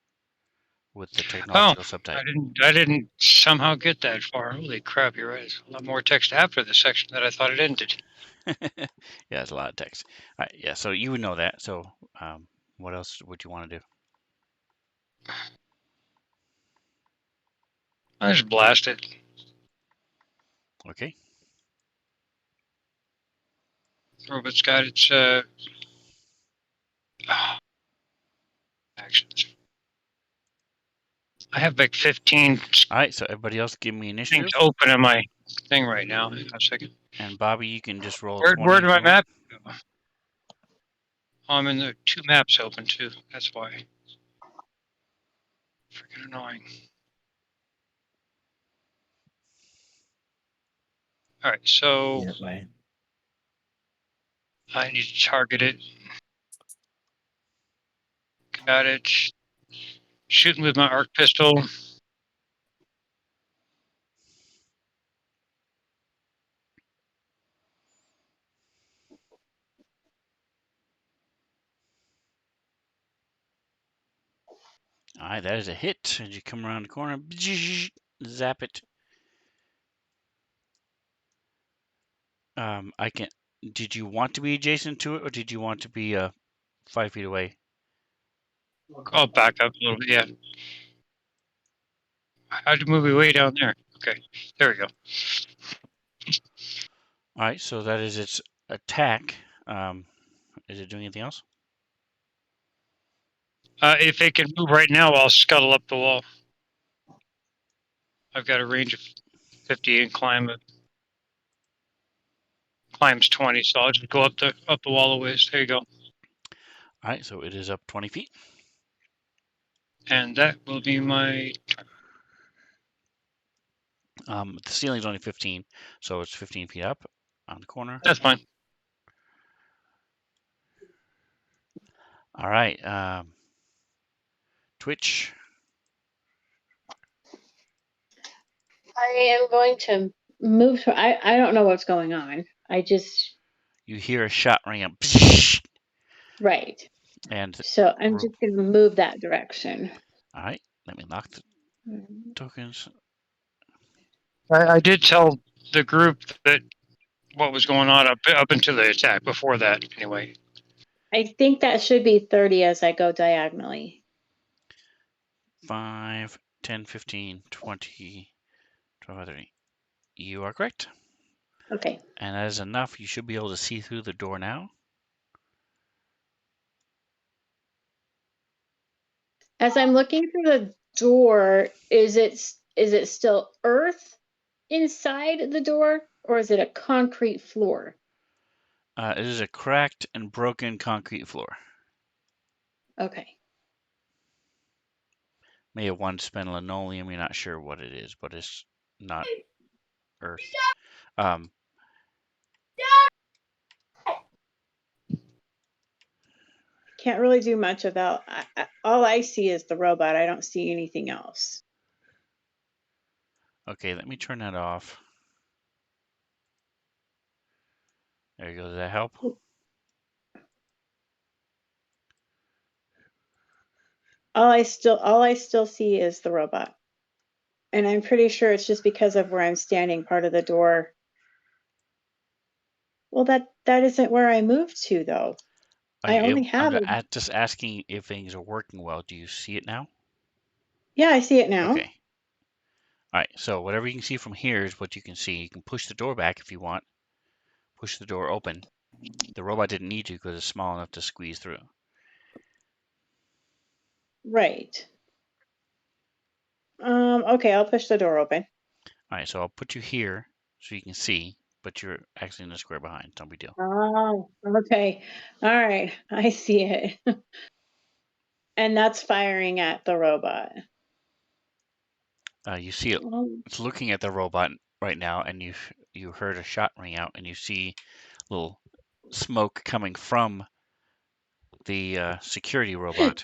with the technological subtype. I didn't somehow get that far. Holy crap, you're right. There's a lot more text after the section that I thought it ended. Yeah, it's a lot of text. All right, yeah, so you would know that. So what else would you want to do? I just blast it. Okay. Robot's got its actions. I have like 15 All right, so everybody else give me initiative. things open in my thing right now. Hang on a second. And Bobby, you can just roll. Where did my map go? Oh, I'm in the 2 maps open too. That's why. Freaking annoying. All right, so Yeah, I need to target it. Got it. Shooting with my arc pistol. All right, that is a hit. As you come around the corner, zap it. I can. Did you want to be adjacent to it, or did you want to be 5 feet away? I'll back up a little bit. Yeah. I had to move it way down there. Okay, there we go. All right, so that is its attack. Is it doing anything else? If it can move right now, I'll scuttle up the wall. I've got a range of 50 and climbs 20, so I'll just go up the wall a ways. There you go. All right, so it is up 20 feet. And that will be my. The ceiling's only 15, so it's 15 feet up on the corner. That's fine. All right, Twitch. I am going to move to. I don't know what's going on. I just You hear a shot ring up. right. And So I'm just going to move that direction. all right, let me lock the tokens. I did tell the group that what was going on up into the attack before that. Anyway, I think that should be 30 as I go diagonally. 5, 10, 15, 20, 12, 30. You are correct. Okay. And that is enough. You should be able to see through the door now. As I'm looking through the door, is it still earth inside the door, or is it a concrete floor? It is a cracked and broken concrete floor. Okay. May have once been linoleum. You're not sure what it is, but it's not earth. Can't really do much about. All I see is the robot. I don't see anything else. Okay, let me turn that off. There you go. Does that help? All I still see is the robot. And I'm pretty sure it's just because of where I'm standing, part of the door. Well, that isn't where I moved to, though. I only have it. I'm just asking if things are working well. Do you see it now? Yeah, I see it now. Okay. All right, so whatever you can see from here is what you can see. You can push the door back if you want. Push the door open. The robot didn't need to because it's small enough to squeeze through. Right. Okay, I'll push the door open. All right, so I'll put you here so you can see, but you're actually in the square behind. Don't be deal. Oh, okay. All right, I see it. And that's firing at the robot. You see it. Oh, It's looking at the robot right now, and you heard a shot ring out, and you see little smoke coming from the security robot.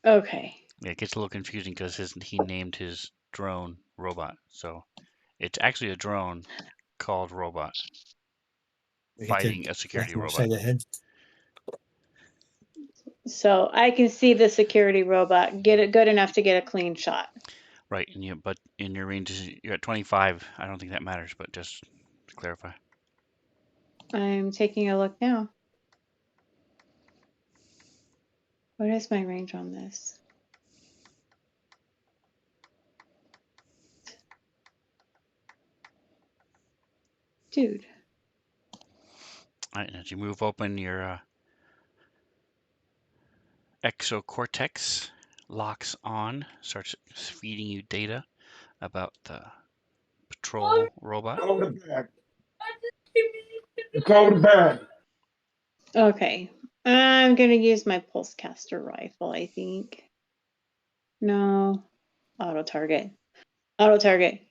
okay. Yeah, it gets a little confusing because he named his drone robot, so it's actually a drone called robot We get to fighting a security back robot. upside the head. So I can see the security robot, get it good enough to get a clean shot. Right, but in your range, you're at 25. I don't think that matters, but just to clarify. I'm taking a look now. What is my range on this? Dude. All right, as you move open, your exocortex locks on, starts feeding you data about the patrol robot. Go to bed. Go to bed. Okay. I'm gonna use my pulsecaster rifle, I think. No. Auto target. Auto target.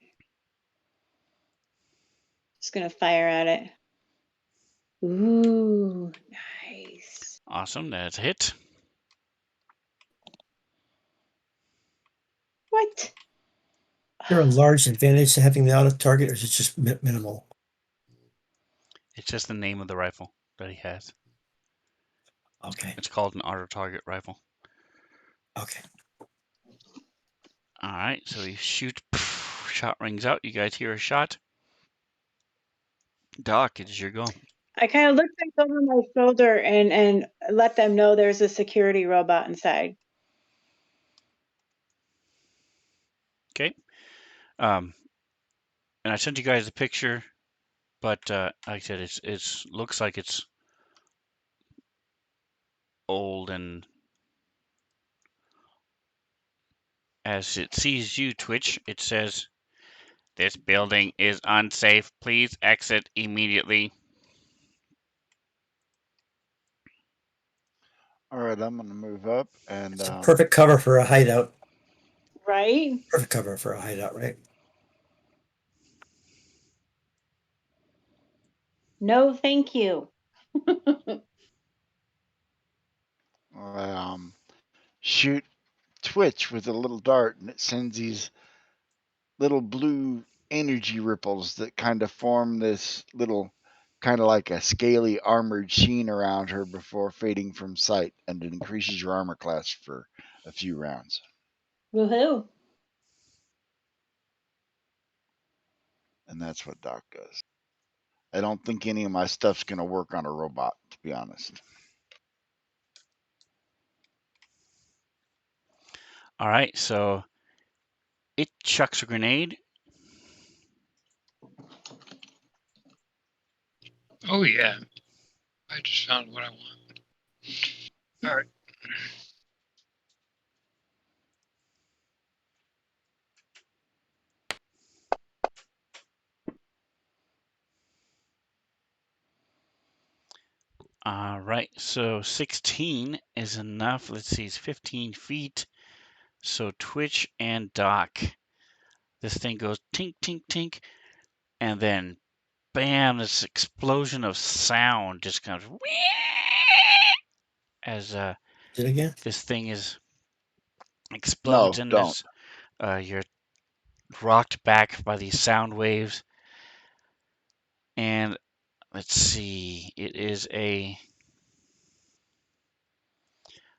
Just gonna fire at it. Ooh, nice. Awesome, that's a hit. What? Is there a large advantage to having the auto target, or is it just minimal? It's just the name of the rifle that he has. Okay. It's called an auto target rifle. Okay. All right, so you shoot, shot rings out. You guys hear a shot. Doc, it is your go. I kind of looked back over my shoulder and let them know there's a security robot inside. And I sent you guys a picture, but like I said, it's looks like it's old, and as it sees you, Twitch, it says, "This building is unsafe. Please exit immediately." All right, I'm going to move up and It's a perfect cover for a hideout. Right? Perfect cover for a hideout, right? No, thank you. shoot Twitch with a little dart, and it sends these little blue energy ripples that kind of form this little, kind of like a scaly armored sheen around her before fading from sight, and it increases your armor class for a few rounds. Woohoo. And that's what Doc does. I don't think any of my stuff's going to work on a robot, to be honest. All right, so it chucks a grenade. Oh yeah. I just found what I want. All right. All right, so 16 is enough. Let's see, it's 15 feet. So Twitch and Doc, this thing goes tink, tink, tink, and then bam, this explosion of sound just comes as Did it again? this thing is No, explodes, and don't. this you're rocked back by these sound waves. And let's see, it is a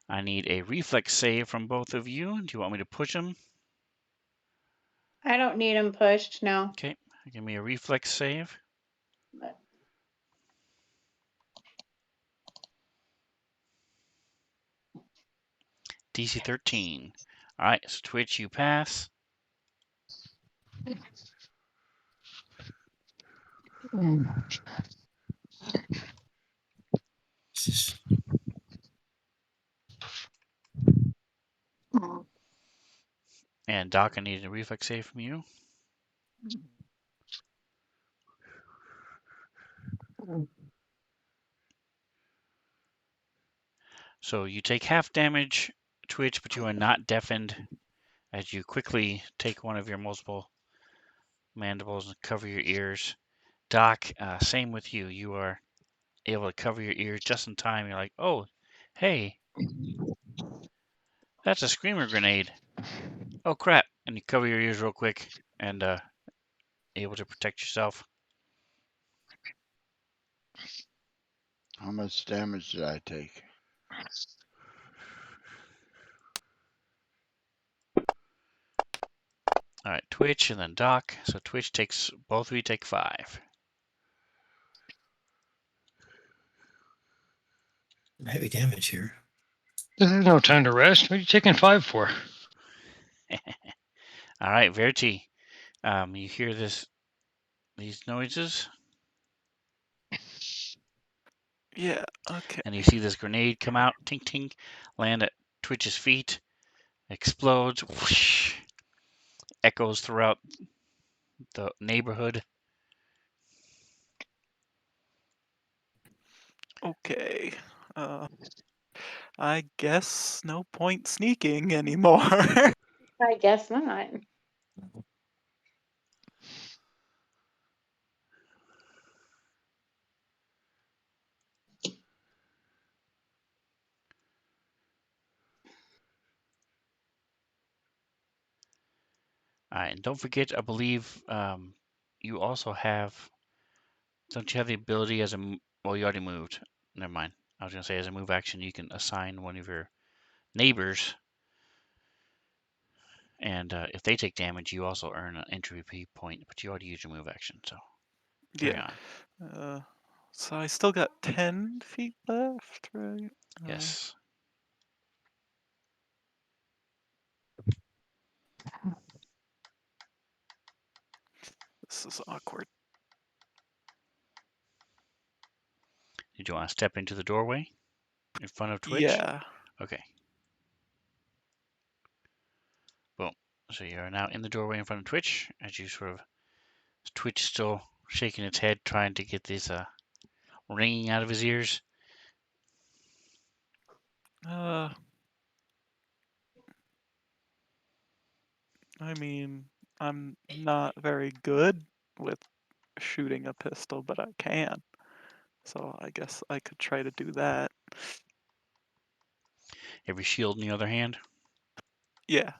I need a reflex save from both of you. Do you want me to push them? I don't need them pushed, no. Okay, give me a reflex save. DC 13. All right, so Twitch, you pass. And Doc, I need a reflex save from you. So you take half damage, Twitch, but you are not deafened as you quickly take one of your multiple mandibles and cover your ears. Doc, same with you. You are able to cover your ears just in time. You're like, oh, hey, that's a screamer grenade. Oh, crap. And you cover your ears real quick and able to protect yourself. How much damage did I take? All right, Twitch and then Doc. So Twitch takes, both of you take 5. Heavy damage here. There's no time to rest. What are you taking 5 for? All right, Verti, you hear these noises, Yeah, okay. and you see this grenade come out, tink tink, land at Twitch's feet, explodes, whoosh, echoes throughout the neighborhood. Okay. I guess no point sneaking anymore. I guess not. All right, and don't forget, I believe you also have, don't you have the ability as a, well, you already moved. Never mind. I was going to say as a move action, you can assign one of your neighbors, and if they take damage, you also earn an entry point, but you already used your move action, so carry Yeah. on. So I still got 10 feet left, right? Yes. This is awkward. Did you want to step into the doorway in front of Twitch? Yeah. Okay. Boom. So you're now in the doorway in front of Twitch as you sort of Twitch still shaking its head, trying to get this ringing out of his ears. I mean, I'm not very good with shooting a pistol, but I can. So I guess I could try to do that. Have your shield in the other hand. Yeah.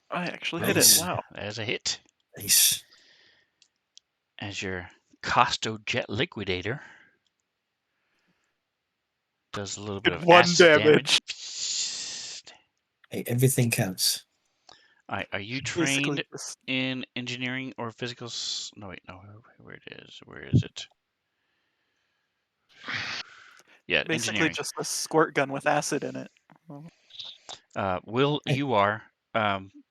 I actually hit it. Nice. Wow. There's a hit. Nice. As your Costo Jet Liquidator does a little bit Did of 1 acid damage. Hey, everything counts. Are you Basically trained just in engineering or physical? No, wait, no. Where it is? Where is it? Yeah, engineering. just a squirt gun with acid in it. Will, Hey. you are.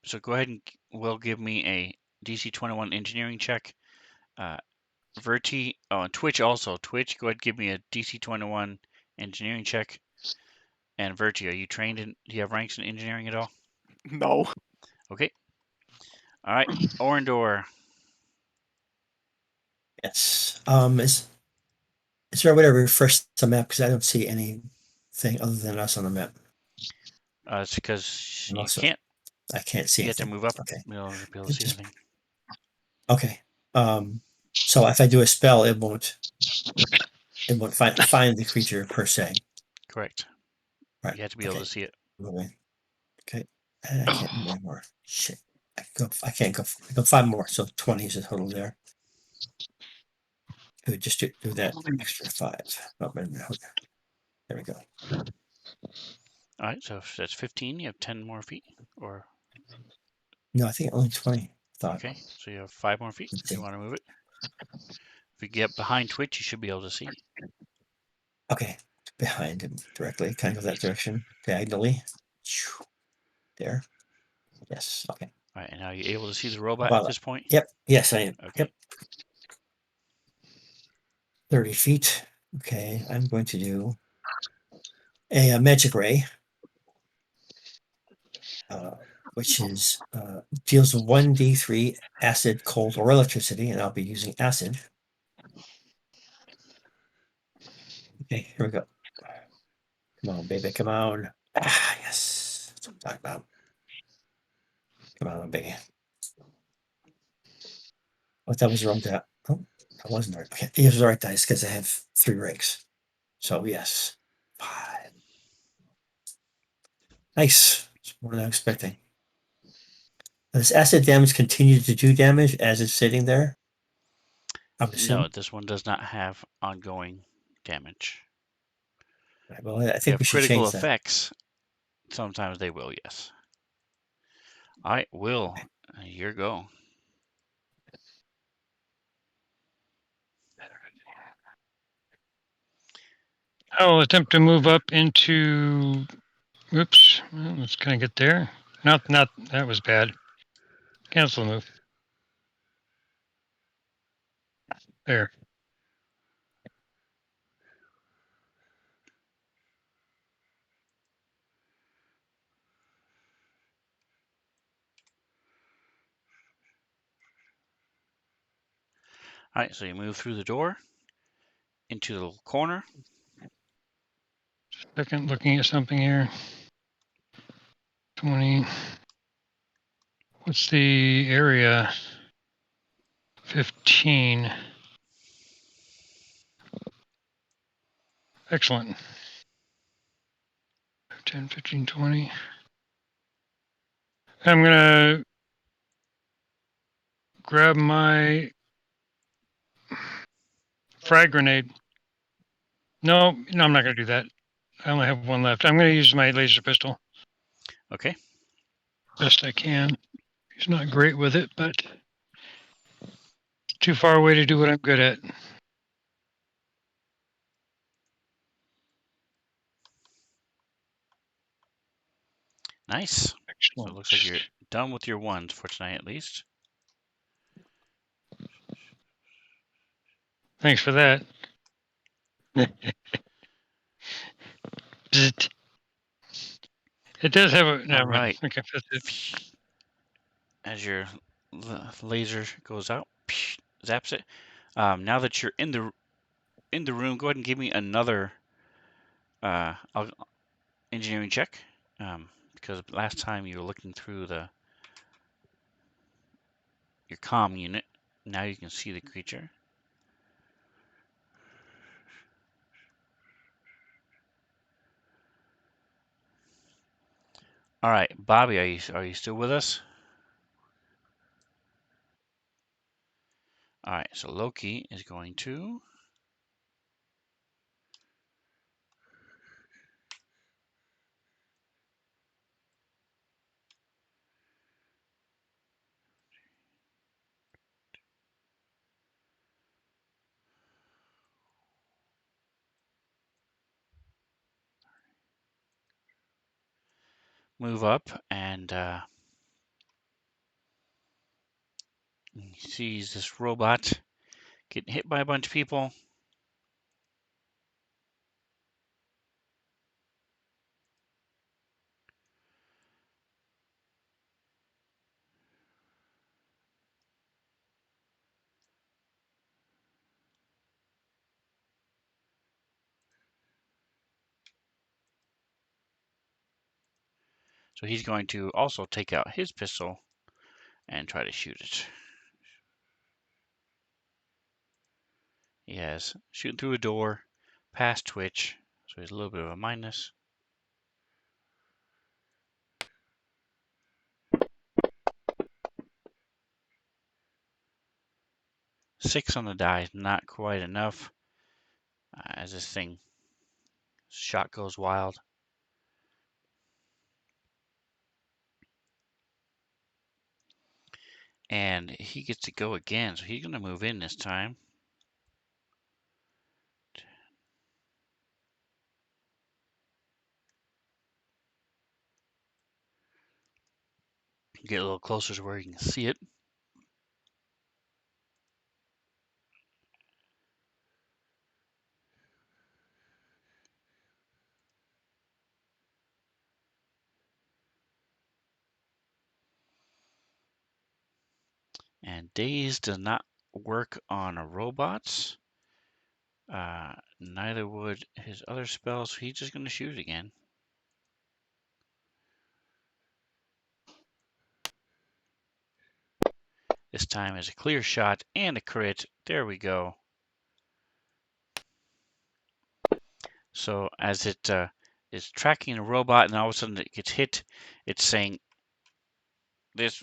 So go ahead and Will give me a DC 21 engineering check. Verti, and Twitch also. Twitch, go ahead and give me a DC 21 engineering check. And Verti, are you trained in? Do you have ranks in engineering at all? No. Okay. All right, Orindor. Yes. Is there a way to refresh the map? Because I don't see anything other than us on the map. It's because And you also, can't. I can't see You have to anything. move up. Okay. You'll be able to see Just- anything. Okay. So if I do a spell, it won't find the creature per se. Correct. Right. You have to be able Okay. to see it. Okay. And I can't move anymore. Shit. I can't go. I go 5 more. So 20 is the total there. It would just do that extra 5. Oh, wait a minute. There we go. All right, so if that's 15. You have 10 more feet, or No, I think only 20. Thought. okay, so you have 5 more feet Let's if you see. want to move it. If you get behind Twitch, you should be able to see. Okay. Behind him directly. Kind of that direction. Diagonally. There. Yes. Okay. All right, and now you're able to see the robot About at this point. Yep. Yes, I am. Okay. Yep. 30 feet. Okay. I'm going to do a magic ray, which is deals 1d3 acid, cold, or electricity, and I'll be using acid. Okay, here we go. Come on, baby, come on. Ah, yes. That's what I'm talking about. Come on, baby. What that was the wrong die. Oh, that wasn't right. Okay, it was the right dice because I have 3 ranks. So yes. 5. Nice. It's more than I'm expecting. Does acid damage continue to do damage as it's sitting there? I'm No, assuming. this one does not have ongoing damage. Right, well, I If you think have we should critical change that. effects, sometimes they will, yes. All right, Will, your go. I'll attempt to move up into. Oops. Well, let's kind of get there. Not. That was bad. Cancel the move. There. All right, so you move through the door into the little corner. Second, looking at something here. 20. What's the area? 15. Excellent. 10, 15, 20. I'm going to grab my frag grenade. No, I'm not going to do that. I only have 1 left. I'm going to use my laser pistol. Okay. Best I can. He's not great with it, but too far away to do what I'm good at. Nice. So Excellent. it looks like you're done with your ones for tonight, at least. Thanks for that. Bzzzt. It does have a. Never mind. right. Okay, that's it. As your laser goes out, zaps it. Now that you're in the room, go ahead and give me another engineering check. Because last time you were looking through your comm unit. Now you can see the creature. All right, Bobby, are you still with us? All right, so Loki is going to move up, and he sees this robot getting hit by a bunch of people. So he's going to also take out his pistol and try to shoot it. He has shooting through a door, past Twitch, so he's a little bit of a minus. Six on the die is not quite enough, as this thing shot goes wild. And he gets to go again, so he's going to move in this time. Get a little closer to where you can see it. And Daze does not work on robots. Neither would his other spells, so he's just going to shoot again. This time is a clear shot and a crit. There we go. So as it is tracking a robot and all of a sudden it gets hit, it's saying, "This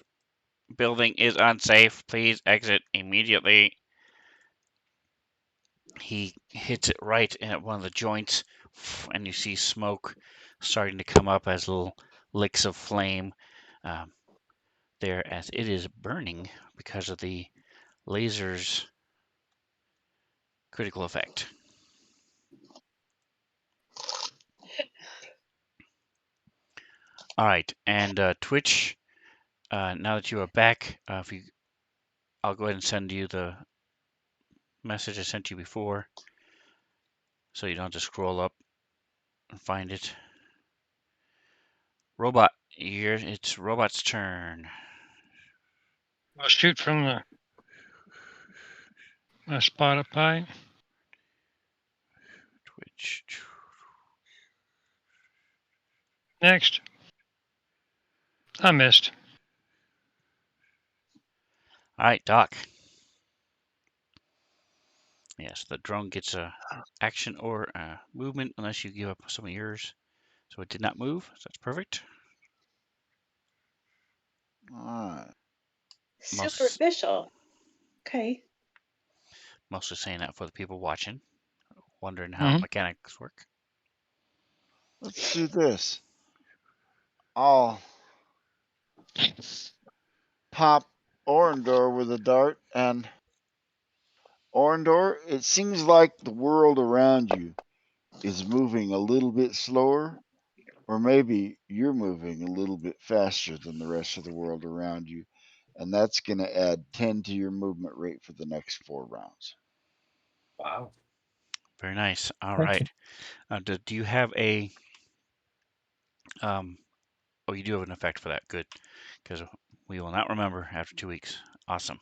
building is unsafe. Please exit immediately." He hits it right at one of the joints, and you see smoke starting to come up as little licks of flame there as it is burning because of the laser's critical effect. All right, and Twitch, now that you are back, I'll go ahead and send you the message I sent you before, so you don't have to scroll up and find it. Robot, it's Robot's turn. I'll shoot from the spot up high. Twitch. Next. I missed. All right, Doc. Yes, the drone gets a action or movement unless you give up some of yours. So it did not move, so that's perfect. All right. Superficial. Okay. Mostly saying that for the people watching, wondering how mechanics work. Let's do this. I'll pop Orindor with a dart, and Orindor, it seems like the world around you is moving a little bit slower, Or maybe you're moving a little bit faster than the rest of the world around you, and that's going to add 10 to your movement rate for the next 4 rounds. Wow. Very nice. All Thank right. Do you have a oh, you do have an effect for that. Good, because we will not remember after 2 weeks. Awesome.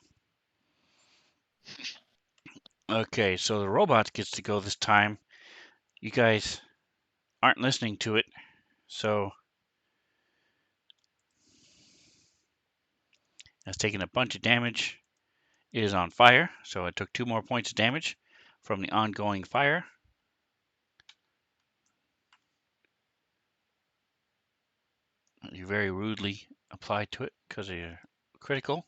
Okay, so the robot gets to go this time. You guys aren't listening to it, so it's taking a bunch of damage. It is on fire, so it took 2 more points of damage from the ongoing fire. You very rudely applied to it because of your critical.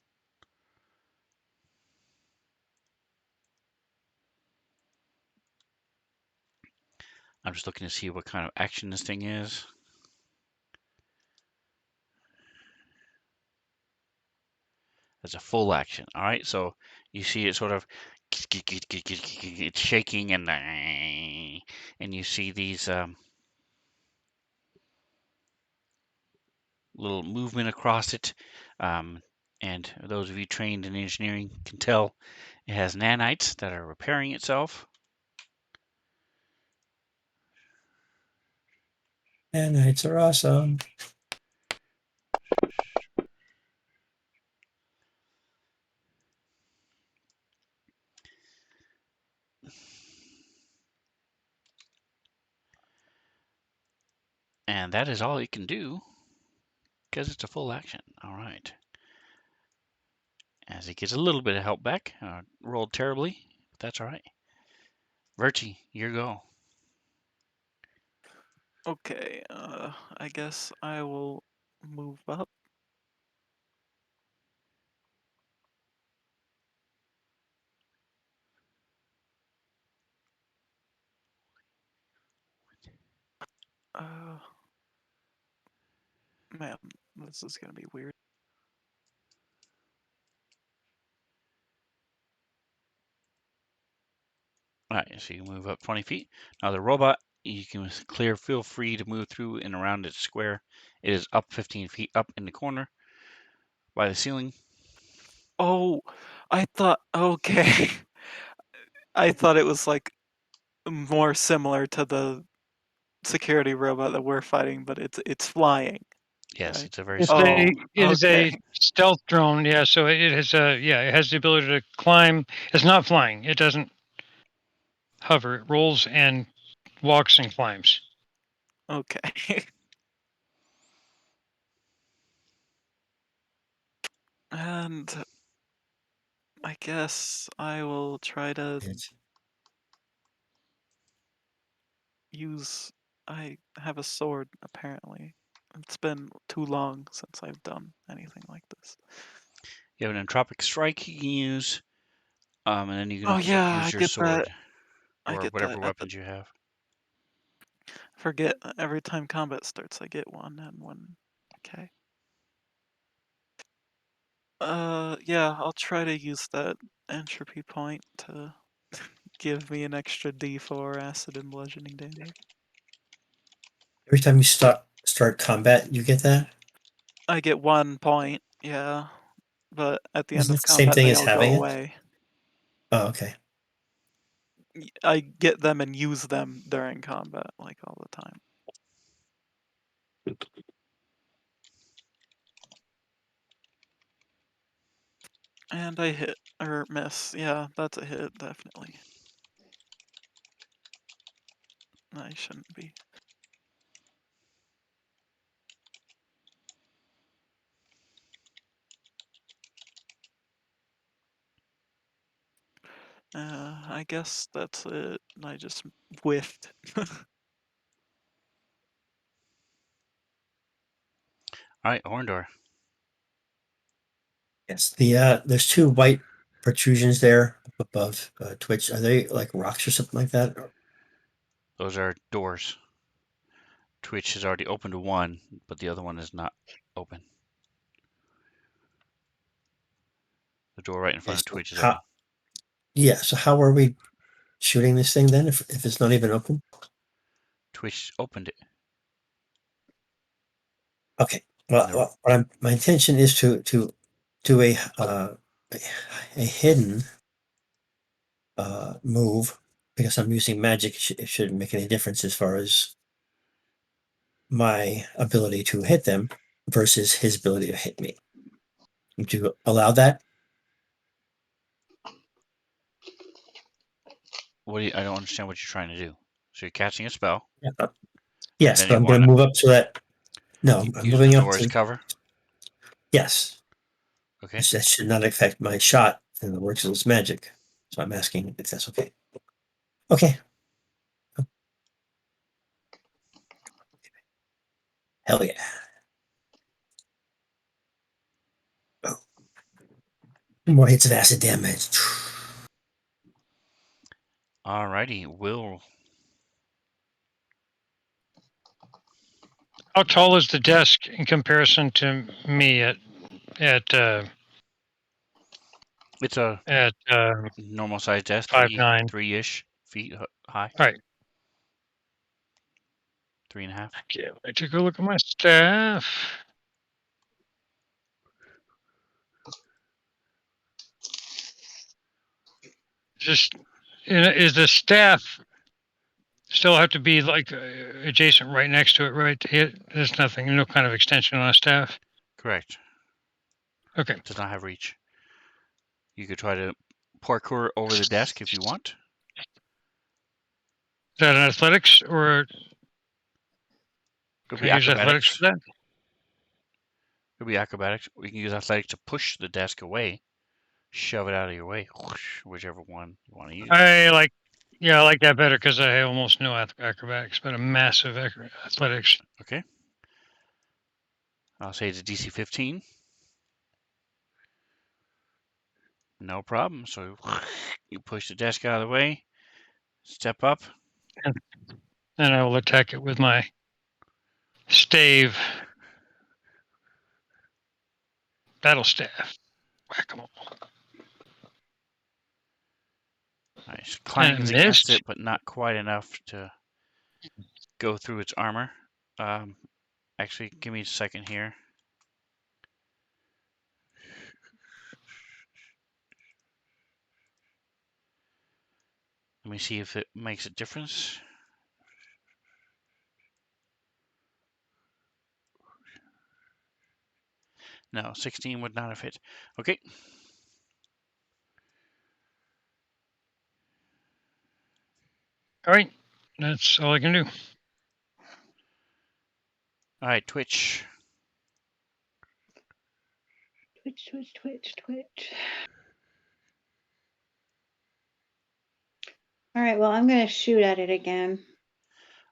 I'm just looking to see what kind of action this thing is. It's a full action. All right, so you see it sort of it's shaking and you see these little movement across it. And those of you trained in engineering can tell it has nanites that are repairing itself. And nights are awesome. And that is all it can do because it's a full action. All right. As it gets a little bit of help back, rolled terribly, but that's all right. Verti, your go. Okay, I guess I will move up. Man, this is gonna be weird. All right, so you move up 20 feet. Now the robot, you can feel free to move through and around its square. It is up 15 feet up in the corner by the ceiling. Oh, I thought, okay. I thought it was like more similar to the security robot that we're fighting, but it's flying. Yes, Right. it's a very It's small. Oh, it is a okay. stealth drone. Yeah, so it has it has the ability to climb. It's not flying. It doesn't hover. It rolls and walks and climbs. Okay. And I guess I will try to use. I have a sword, apparently. It's been too long since I've done anything like this. You have an entropic strike you can use, and then you can Oh also yeah, use I your get that. sword I or get whatever that at the weapons you have. forget every time combat starts I get one and one. Okay. Yeah, I'll try to use that entropy point to give me an extra D4 acid and bludgeoning damage. Every time you start combat, you get that? I get 1 point, yeah. But at the end Isn't of it the same combat thing they as all go having it? away. Oh, okay. I get them and use them during combat, like all the time. And I hit, or miss. Yeah, that's a hit, definitely. I shouldn't be. I guess that's it. I just whiffed. All right, Orindor. Yes. There's two white protrusions there up above Twitch. Are they like rocks or something like that? Those are doors. Twitch has already opened one, but the other one is not open. The door right in front of Twitch is open. Yeah. So how are we shooting this thing then if it's not even open? Twitch opened it. Okay. Well, my intention is to do a hidden move because I'm using magic. It shouldn't make any difference as far as my ability to hit them versus his ability to hit me. Would you allow that? I don't understand what you're trying to do. So you're casting a spell. Yeah. Yes, Then but you I'm going to wanna move up so that no, I'm use the moving up door as to cover. yes. Okay. That should not affect my shot in the works of this magic. So I'm asking if that's okay. Okay. Hell yeah. Oh. More hits of acid damage. Alrighty, Will. How tall is the desk in comparison to me at It's a at normal sized desk, 5'9"? 3-ish feet high, All right. 3.5. Okay, I take a look at my staff. Just is the staff still have to be like adjacent right next to it, right? To hit? There's nothing, no kind of extension on a staff. Correct. Okay. Does not have reach. You could try to parkour over the desk if you want. Is that an athletics or Could can be I use athletics acrobatics. for that? Could be acrobatics. We can use athletics to push the desk away, shove it out of your way, whoosh, whichever one you want to use. I like that better because I almost no acrobatics, but a massive athletics. Okay. I'll say it's a DC 15. No problem. So you push the desk out of the way, step up. And I will attack it with my stave battle staff. Whack-a-mole. Nice. And Clangs it against missed. it, but not quite enough to go through its armor. Actually, give me a second here. Let me see if it makes a difference. No, 16 would not have hit. Okay. All right. That's all I can do. All right, Twitch. Twitch, twitch, twitch, twitch. All right, well, I'm going to shoot at it again.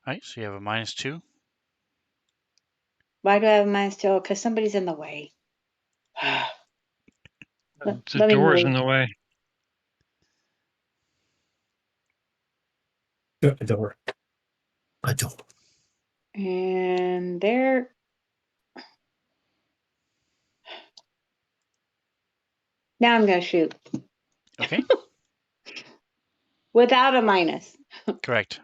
All right, so you have a -2. Why do I have mine still? Because somebody's in the way. The Let me door's in move. the way. A door. A door. And there. Now I'm going to shoot. Okay. Without a minus. Correct.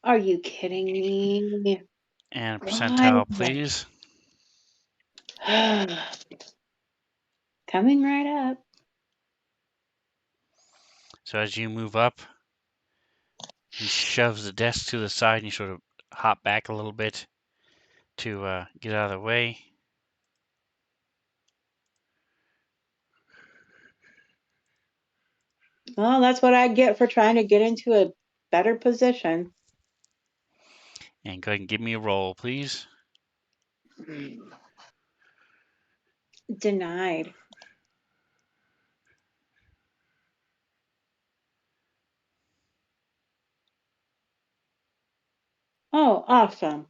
Are you kidding me? And Why? percentile, please. Coming right up. So as you move up, he shoves the desk to the side and you sort of hop back a little bit to get out of the way. Well, that's what I get for trying to get into a better position. And go ahead and give me a roll, please. Denied. Oh, awesome.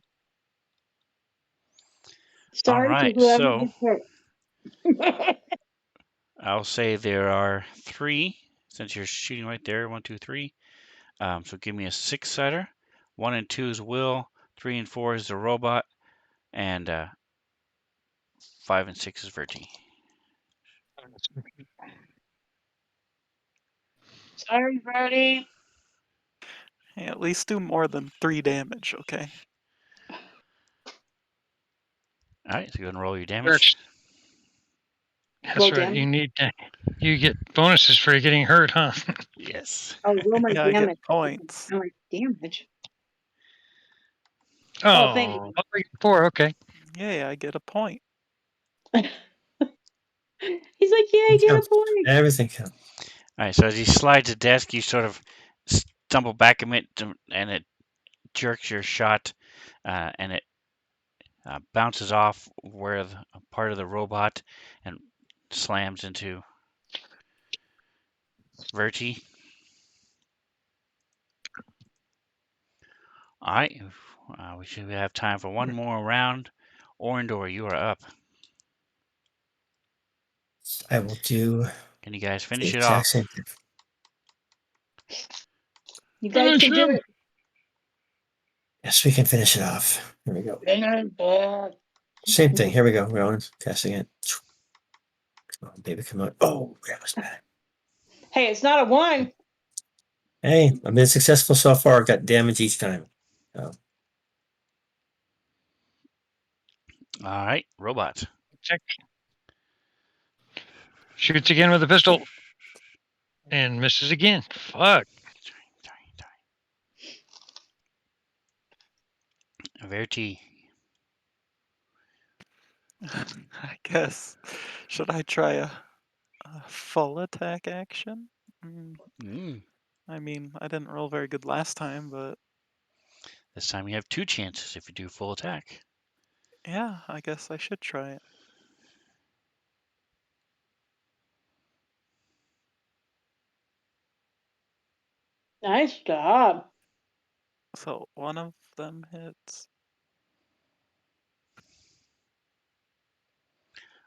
All Sorry to right, whoever so gets hurt. I'll say there are 3, since you're shooting right there, 1, 2, 3. So give me a 6-sider. 1 and 2 is Will, 3 and 4 is the robot, and 5 and 6 is Verti. Sorry, Brody. Hey, at least do more than 3 damage, okay? All right, so go ahead and roll your damage. That's Roll right. You damage. need to. You get bonuses for getting hurt, huh? Yes. Oh, roll my Yeah, I get damage. points. I'm like, damage. Oh, Oh, thank you. 4. Okay. Yay, I get a point. He's like, yeah, I get a point. Everything counts. All right, so as he slides the desk, you sort of stumble back a bit, and it jerks your shot, and it bounces off where a part of the robot and slams into Verti. All right, we should have time for one more round. Orindor, you are up. I will do Can you guys the finish it exact off? same thing. You guys can do him. it. Yes, we can finish it off. Here we go. Same thing. Here we go. We're on casting it. Come on, baby, come on. Oh, that was bad. Hey, it's not a 1. Hey, I've been successful so far. Got damage each time. Oh, All right, robot. Check. Shoots again with a pistol. And misses again. Fuck. Verti. I guess. Should I try a full attack action? I mean, I didn't roll very good last time, but This time you have 2 chances if you do full attack. yeah, I guess I should try it. Nice job. So one of them hits.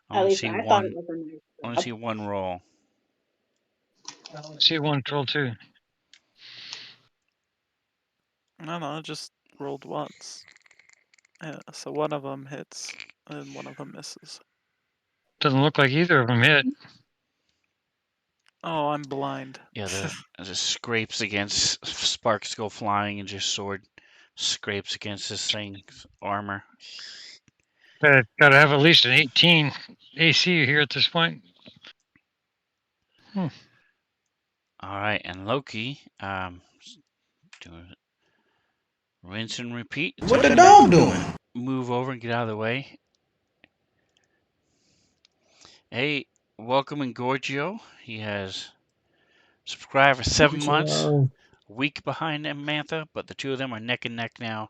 I At only least see I thought it one. was a nice I only job. see one roll. See one troll too. No, I just rolled once. Yeah, so one of them hits and one of them misses. Doesn't look like either of them hit. Oh, I'm blind. Yeah, the scrapes against sparks go flying, and your sword scrapes against this thing's armor. Gotta have at least an 18 AC here at this point. All right, and Loki, doing rinse and repeat. What the dog doing? Move over and get out of the way. Hey, welcome Engorgio. He has subscribed for 7 months. Joe. A week behind Mantha, but the two of them are neck and neck now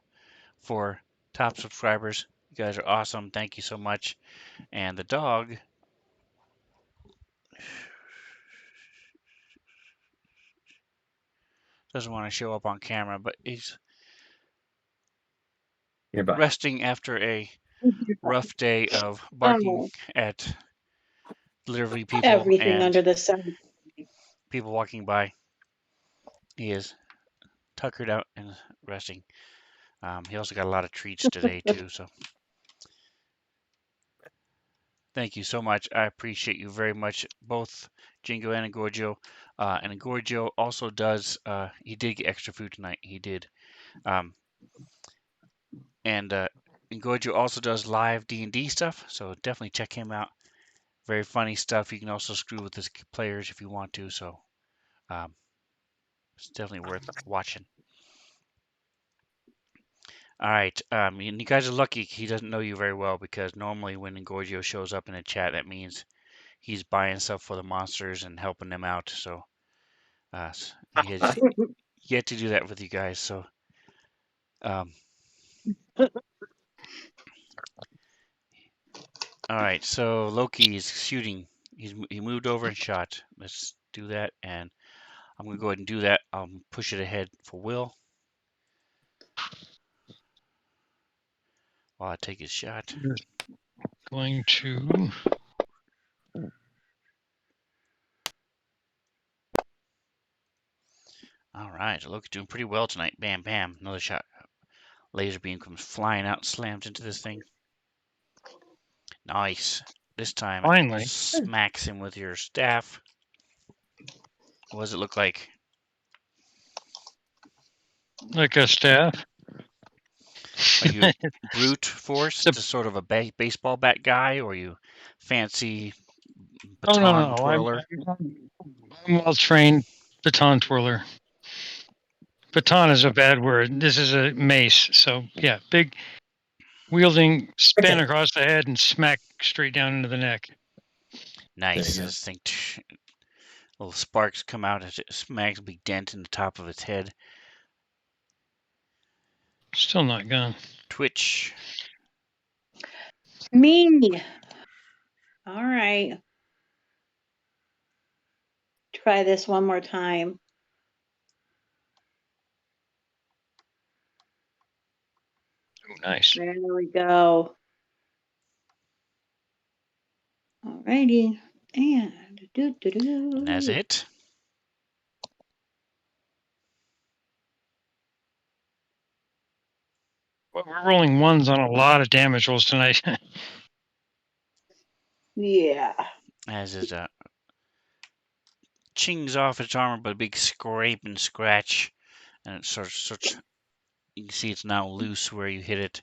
for top subscribers. You guys are awesome. Thank you so much. And the dog doesn't want to show up on camera, but he's Nearby. resting after a rough day of Oh, barking at literally people everything and under the sun. people walking by. He is tuckered out and resting. He also got a lot of treats today too, so thank you so much. I appreciate you very much, both Jingo and Engorgio. And Engorgio also does, he did get extra food tonight. He did. And Engorgio also does live D&D stuff, so definitely check him out. Very funny stuff. You can also screw with his players if you want to, so it's definitely worth watching. All right, and you guys are lucky he doesn't know you very well, because normally when Engorgio shows up in a chat, that means he's buying stuff for the monsters and helping them out. So he has yet to do that with you guys. So all right, so Loki is shooting. He moved over and shot. Let's do that, and I'm gonna go ahead and do that. I'll push it ahead for Will while I take his shot. Going to. All right, Loki's doing pretty well tonight. Bam, bam, another shot. Laser beam comes flying out, slams into this thing. Nice. This time Finally. it smacks him with your staff. What does it look like? Like a staff. Are you brute force, It's a- just sort of a baseball bat guy, or are you fancy Oh baton no! twirler? I'm well trained baton twirler. Baton is a bad word. This is a mace. So yeah, big wielding, span Okay. across the head and smack straight down into the neck. Nice. There you go. This thing, little sparks come out as it smacks a big dent in the top of its head. Still not gone. Twitch. Me. All right. Try this one more time. Ooh, nice. There we go. All righty. And And that's a hit. Well, we're rolling ones on a lot of damage rolls tonight. Yeah. As it chings off its armor, but a big scrape and scratch, and it starts. You can see it's now loose where you hit it.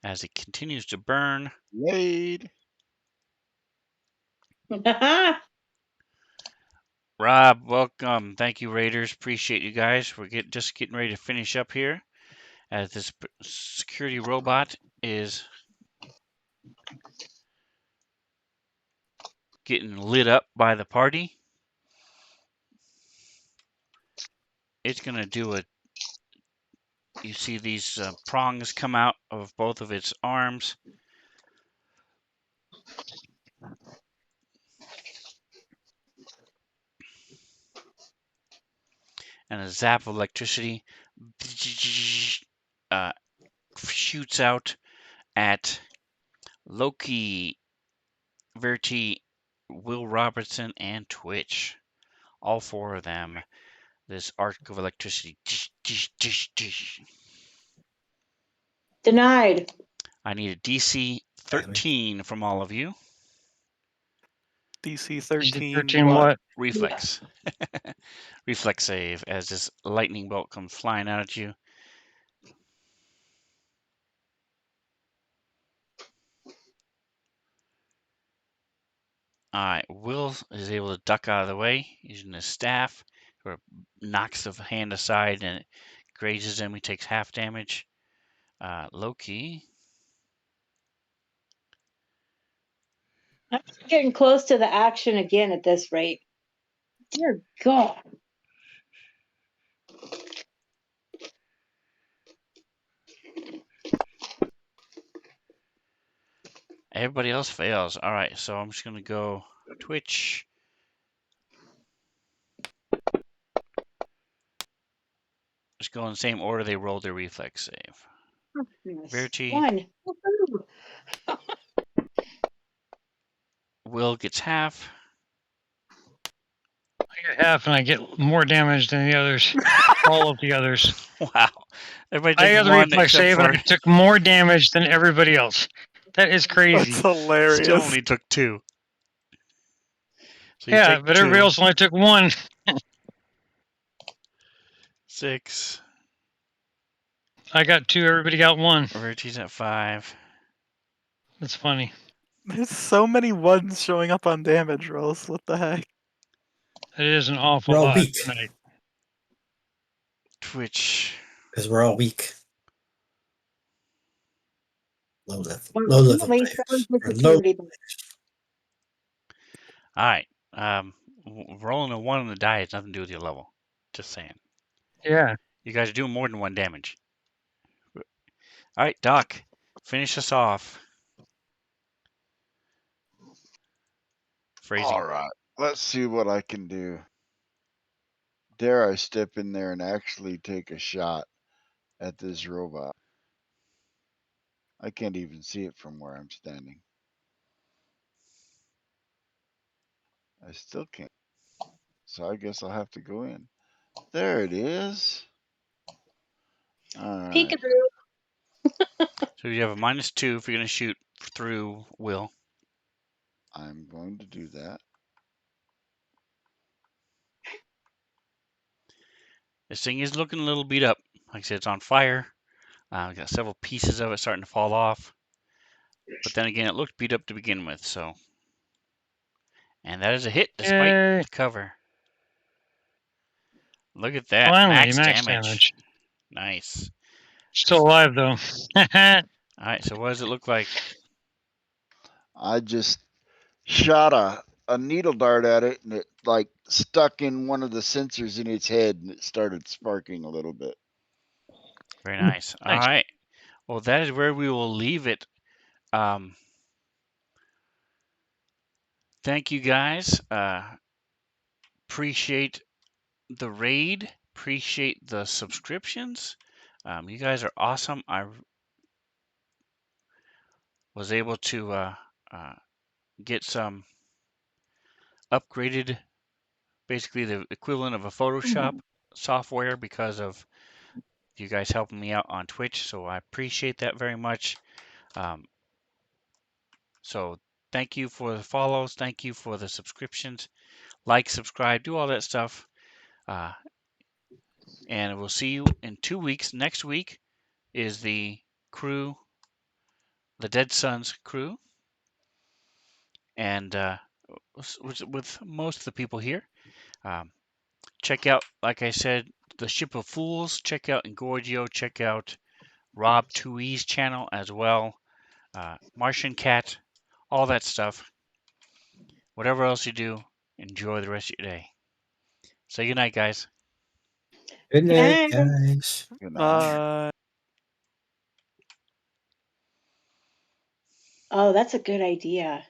As it continues to burn. Laid. Rob, welcome. Thank you, Raiders. Appreciate you guys. We're just getting ready to finish up here, as this security robot is getting lit up by the party. It's gonna do a. You see these prongs come out of both of its arms. And a zap of electricity shoots out at Loki, Verti, Will Robertson, and Twitch. All four of them. This arc of electricity. Denied. I need a DC 13 from all of you. DC 13. 13 What? what? Reflex. Reflex save as this lightning bolt comes flying out at you. Alright, Will is able to duck out of the way using his staff, or knocks the hand aside and it grazes him. He takes half damage. Loki. I'm getting close to the action again at this rate. Dear God. Everybody else fails. Alright, so I'm just going to go Twitch. Just go in the same order they rolled their reflex save. Yes. Verti. One. Will gets half. I get half and I get more damage than the others. All of the others. Wow. Everybody I takes got the one reflex except save for. and I took more damage than everybody else. That is That's crazy. hilarious. Still only took 2. So you Yeah, take but 2. everybody else only took 1. 6. I got 2, everybody got 1. Verti's at 5. That's funny. There's so many ones showing up on damage rolls. What the heck? It is an awful We're all lot weak tonight. Twitch. because we're all weak. Low level At least that was players. the Or low. security. Alright. Rolling a 1 on the die has nothing to do with your level. Just saying. Yeah. You guys are doing more than 1 damage. Alright, Doc. Finish us off. Phrasing. All right. Let's see what I can do. Dare I step in there and actually take a shot at this robot? I can't even see it from where I'm standing. I still can't. So I guess I'll have to go in. There it is. All right. Peekaboo. So you have a -2 if you're going to shoot through Will. I'm going to do that. This thing is looking a little beat up. Like I said, it's on fire. We got several pieces of it starting to fall off. But then again, it looked beat up to begin with, so. And that is a hit despite Yay. the cover. Look at that. Finally, max damage. damage. Nice. Still alive though. Alright, so what does it look like? I just shot a needle dart at it, and it like stuck in one of the sensors in its head, and it started sparking a little bit. Very nice. Nice. Alright. Well, that is where we will leave it. Thank you guys. Appreciate the raid. Appreciate the subscriptions. You guys are awesome. I was able to get some upgraded, basically the equivalent of a Photoshop software because of you guys helping me out on Twitch. So I appreciate that very much. So thank you for the follows. Thank you for the subscriptions. Like, subscribe, do all that stuff. And we'll see you in 2 weeks. Next week is the crew, the Dead Sons crew. And with most of the people here. Check out, like I said, the Ship of Fools. Check out Engorgio. Check out Rob 2E's channel as well. Martian Cat, all that stuff. Whatever else you do, enjoy the rest of your day. Say goodnight, guys. Good night, Night. guys. You know? Bye. Oh, that's a good idea.